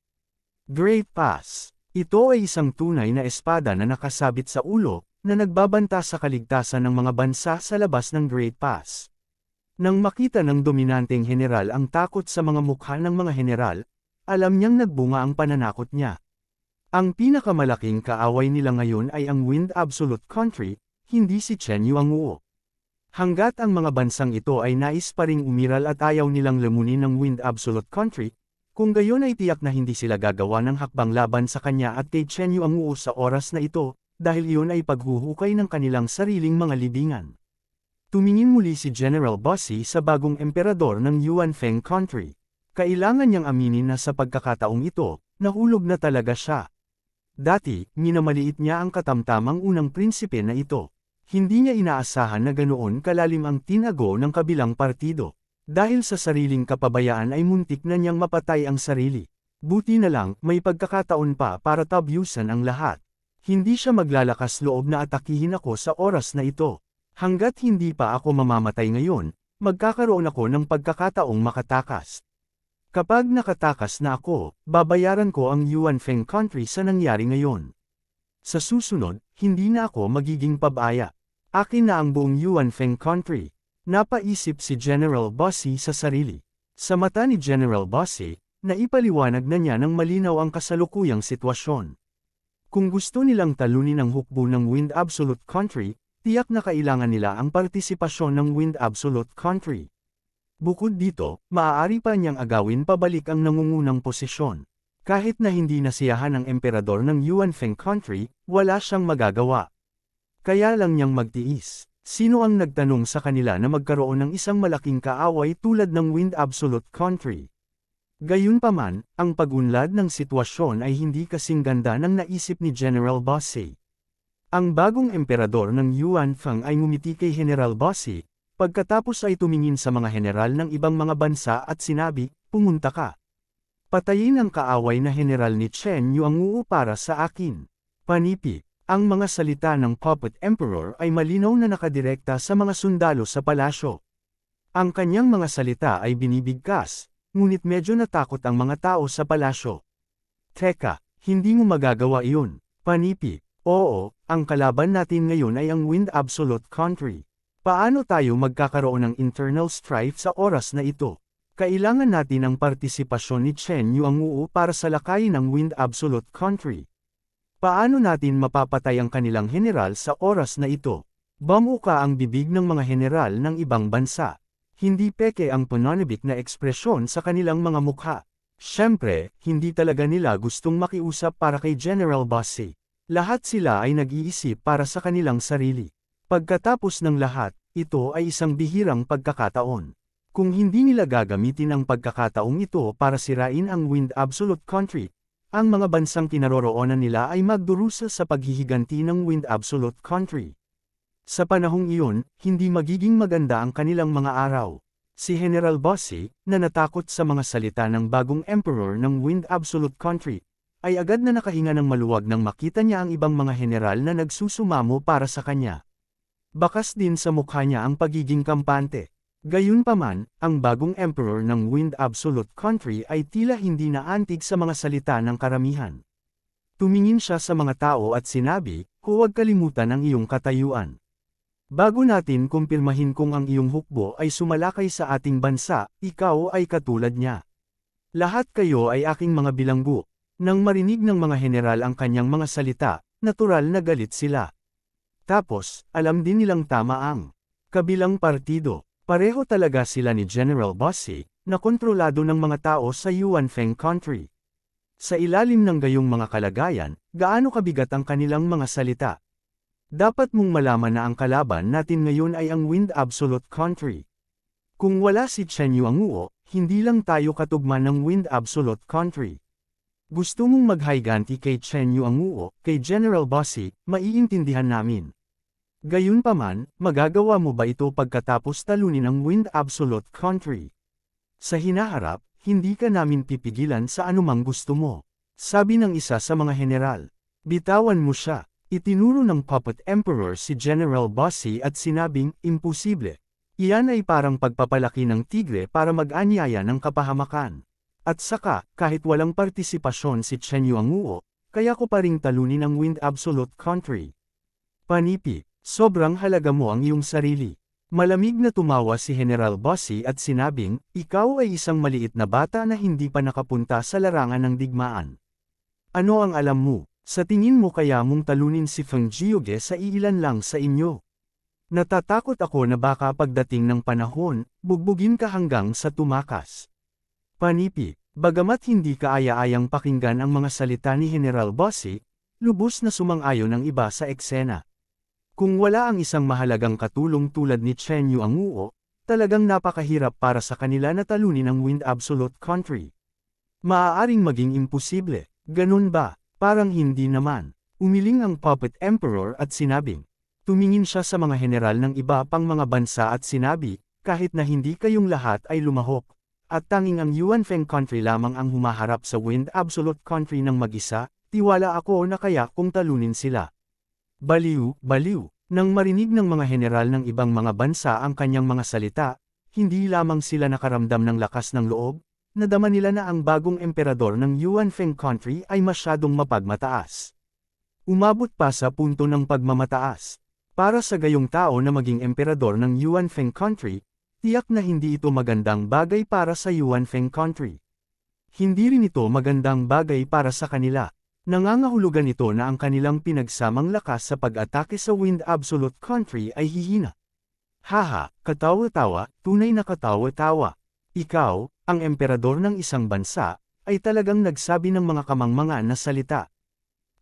Great Pass. Ito ay isang tunay na espada na nakasabit sa ulo, na nagbabanta sa kaligtasan ng mga bansa sa labas ng Great Pass. Nang makita ng dominanteng general ang takot sa mga mukha ng mga general, alam niyang nagbunga ang pananakot niya. Ang pinakamalaking kaaway nila ngayon ay ang Wind Absolute Country, hindi si Chen Yuanguo. Hanggat ang mga bansang ito ay nais pa ring umiral at ayaw nilang lamunin ng Wind Absolute Country, kung gayon ay tiyak na hindi sila gagawa ng hakbang laban sa kanya at kay Chen Yuanguo sa oras na ito, dahil iyon ay paghuhukay ng kanilang sariling mga libingan. Tumingin muli si General Bossy sa bagong emperador ng Yuanfeng Country. Kailangan niyang aminin na sa pagkakataong ito, nahulog na talaga siya. Dati, minamaliit niya ang katamtamang unang prinsipe na ito. Hindi niya inaasahan na ganoon kalalim ang tinago ng kabilang partido. Dahil sa sariling kapabayaan ay muntik na niyang mapatay ang sarili. Buti na lang, may pagkakataon pa para tabyusan ang lahat. Hindi siya maglalakas loob na atakihin ako sa oras na ito. Hanggat hindi pa ako mamamatay ngayon, magkakaroon ako ng pagkakataong makatakas. Kapag nakatakas na ako, babayaran ko ang Yuanfeng Country sa nangyari ngayon. Sa susunod, hindi na ako magiging pabaya. Akin na ang buong Yuanfeng Country. Napaisip si General Bossy sa sarili. Sa mata ni General Bossy, naipaliwanag na niya ng malinaw ang kasalukuyang sitwasyon. Kung gusto nilang talunin ang hukbo ng Wind Absolute Country, tiyak na kailangan nila ang partisipasyon ng Wind Absolute Country. Bukod dito, maaari pa niyang agawin pabalik ang nangungunang posisyon. Kahit na hindi nasiyahan ang emperador ng Yuanfeng Country, wala siyang magagawa. Kaya lang niyang magtiis. Sino ang nagtanong sa kanila na magkaroon ng isang malaking kaaway tulad ng Wind Absolute Country? Gayunpaman, ang pag-unlad ng sitwasyon ay hindi kasing ganda ng naisip ni General Bossy. Ang bagong emperador ng Yuanfeng ay ngumiti kay General Bossy, pagkatapos ay tumingin sa mga general ng ibang mga bansa at sinabi, "Pumunta ka. Patayin ang kaaway na general ni Chen Yuanguo para sa akin." Panipi, ang mga salita ng Puppet Emperor ay malinaw na nakadirekta sa mga sundalo sa palasyo. Ang kanyang mga salita ay binibigkas, ngunit medyo natakot ang mga tao sa palasyo. "Teka, hindi mo magagawa iyon, Panipi." "Oo, ang kalaban natin ngayon ay ang Wind Absolute Country. Paano tayo magkakaroon ng internal strife sa oras na ito? Kailangan natin ang partisipasyon ni Chen Yuanguo para salakayin ang Wind Absolute Country. Paano natin mapapatay ang kanilang general sa oras na ito?" Bamuka ang bibig ng mga general ng ibang bansa. Hindi peke ang pananabik na ekspresyon sa kanilang mga mukha. Siyempre, hindi talaga nila gustong makiusap para kay General Bossy. Lahat sila ay nag-iisip para sa kanilang sarili. Pagkatapos ng lahat, ito ay isang bihirang pagkakataon. Kung hindi nila gagamitin ang pagkakataong ito para sirain ang Wind Absolute Country, ang mga bansang kinaroroonan nila ay magdurusa sa paghihiganti ng Wind Absolute Country. Sa panahong iyon, hindi magiging maganda ang kanilang mga araw. Si General Bossy, na natakot sa mga salita ng bagong emperor ng Wind Absolute Country, ay agad na nakahinga ng maluwag nang makita niya ang ibang mga general na nagsusumamo para sa kanya. Bakas din sa mukha niya ang pagiging kampante. Gayunpaman, ang bagong emperor ng Wind Absolute Country ay tila hindi naantig sa mga salita ng karamihan. Tumingin siya sa mga tao at sinabi, "Huwag kalimutan ang iyong katayuan. Bago natin kumpirmahin kung ang iyong hukbo ay sumalakay sa ating bansa, ikaw ay katulad niya. Lahat kayo ay aking mga bilanggo." Nang marinig ng mga general ang kanyang mga salita, natural na galit sila. Tapos, alam din nilang tama ang kabilang partido. Pareho talaga sila ni General Bossy, na kontrolado ng mga tao sa Yuanfeng Country. Sa ilalim ng gayong mga kalagayan, gaano kabigat ang kanilang mga salita? Dapat mong malaman na ang kalaban natin ngayon ay ang Wind Absolute Country. Kung wala si Chen Yuanguo, hindi lang tayo katugma ng Wind Absolute Country. Gusto mong maghayganti kay Chen Yuanguo, kay General Bossy, maiintindihan namin. Gayunpaman, magagawa mo ba ito pagkatapos talunin ang Wind Absolute Country? Sa hinaharap, hindi ka namin pipigilan sa anumang gusto mo. Sabi ng isa sa mga general. Bitawan mo siya. Itinuro ng Puppet Emperor si General Bossy at sinabing, imposible. Iyan ay parang pagpapalaki ng tigre para mag-anyaya ng kapahamakan. At saka, kahit walang partisipasyon si Chen Yuanguo, kaya ko pa ring talunin ang Wind Absolute Country. Panipi. Sobrang halaga mo ang iyong sarili. Malamig na tumawa si General Bossy at sinabing, ikaw ay isang maliit na bata na hindi pa nakapunta sa larangan ng digmaan. Ano ang alam mo? Sa tingin mo kaya mong talunin si Feng Jiuge sa iilan lang sa inyo? Natatakot ako na baka pagdating ng panahon, bugbugin ka hanggang sa tumakas. Panipi. Bagamat hindi kaaya-ayang pakinggan ang mga salita ni General Bossy, lubos na sumang-ayon ang iba sa eksena. Kung wala ang isang mahalagang katulong tulad ni Chen Yuanguo, talagang napakahirap para sa kanila na talunin ang Wind Absolute Country. Maaaring maging imposible, ganun ba? Parang hindi naman. Umiling ang Puppet Emperor at sinabing. Tumingin siya sa mga general ng iba pang mga bansa at sinabi, kahit na hindi kayong lahat ay lumahok, at tanging ang Yuanfeng Country lamang ang humaharap sa Wind Absolute Country ng mag-isa, tiwala ako na kaya kung talunin sila. Baliw, baliw. Nang marinig ng mga general ng ibang mga bansa ang kanyang mga salita, hindi lamang sila nakaramdam ng lakas ng loob, nadama nila na ang bagong emperador ng Yuanfeng Country ay masyadong mapagmataas. Umabot pa sa punto ng pagmamataas. Para sa gayong tao na maging emperador ng Yuanfeng Country, tiyak na hindi ito magandang bagay para sa Yuanfeng Country. Hindi rin ito magandang bagay para sa kanila. Nangangahulugan ito na ang kanilang pinagsamang lakas sa pag-atake sa Wind Absolute Country ay hihina. Haha, katawa-tawa, tunay na katawa-tawa. Ikaw, ang emperador ng isang bansa, ay talagang nagsabi ng mga kamangmangan na salita.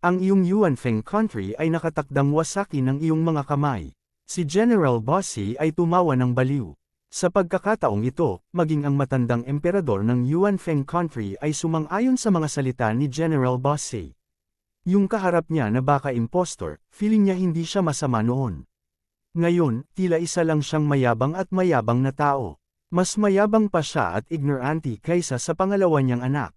Ang iyong Yuanfeng Country ay nakatakdang wasakin ng iyong mga kamay. Si General Bossy ay tumawa ng baliw. Sa pagkakataong ito, maging ang matandang emperador ng Yuanfeng Country ay sumang-ayon sa mga salita ni General Bossy. Yung kaharap niya na baka impostor, feeling niya hindi siya masama noon. Ngayon, tila isa lang siyang mayabang at mayabang na tao. Mas mayabang pa siya at ignorante kaysa sa pangalawa niyang anak.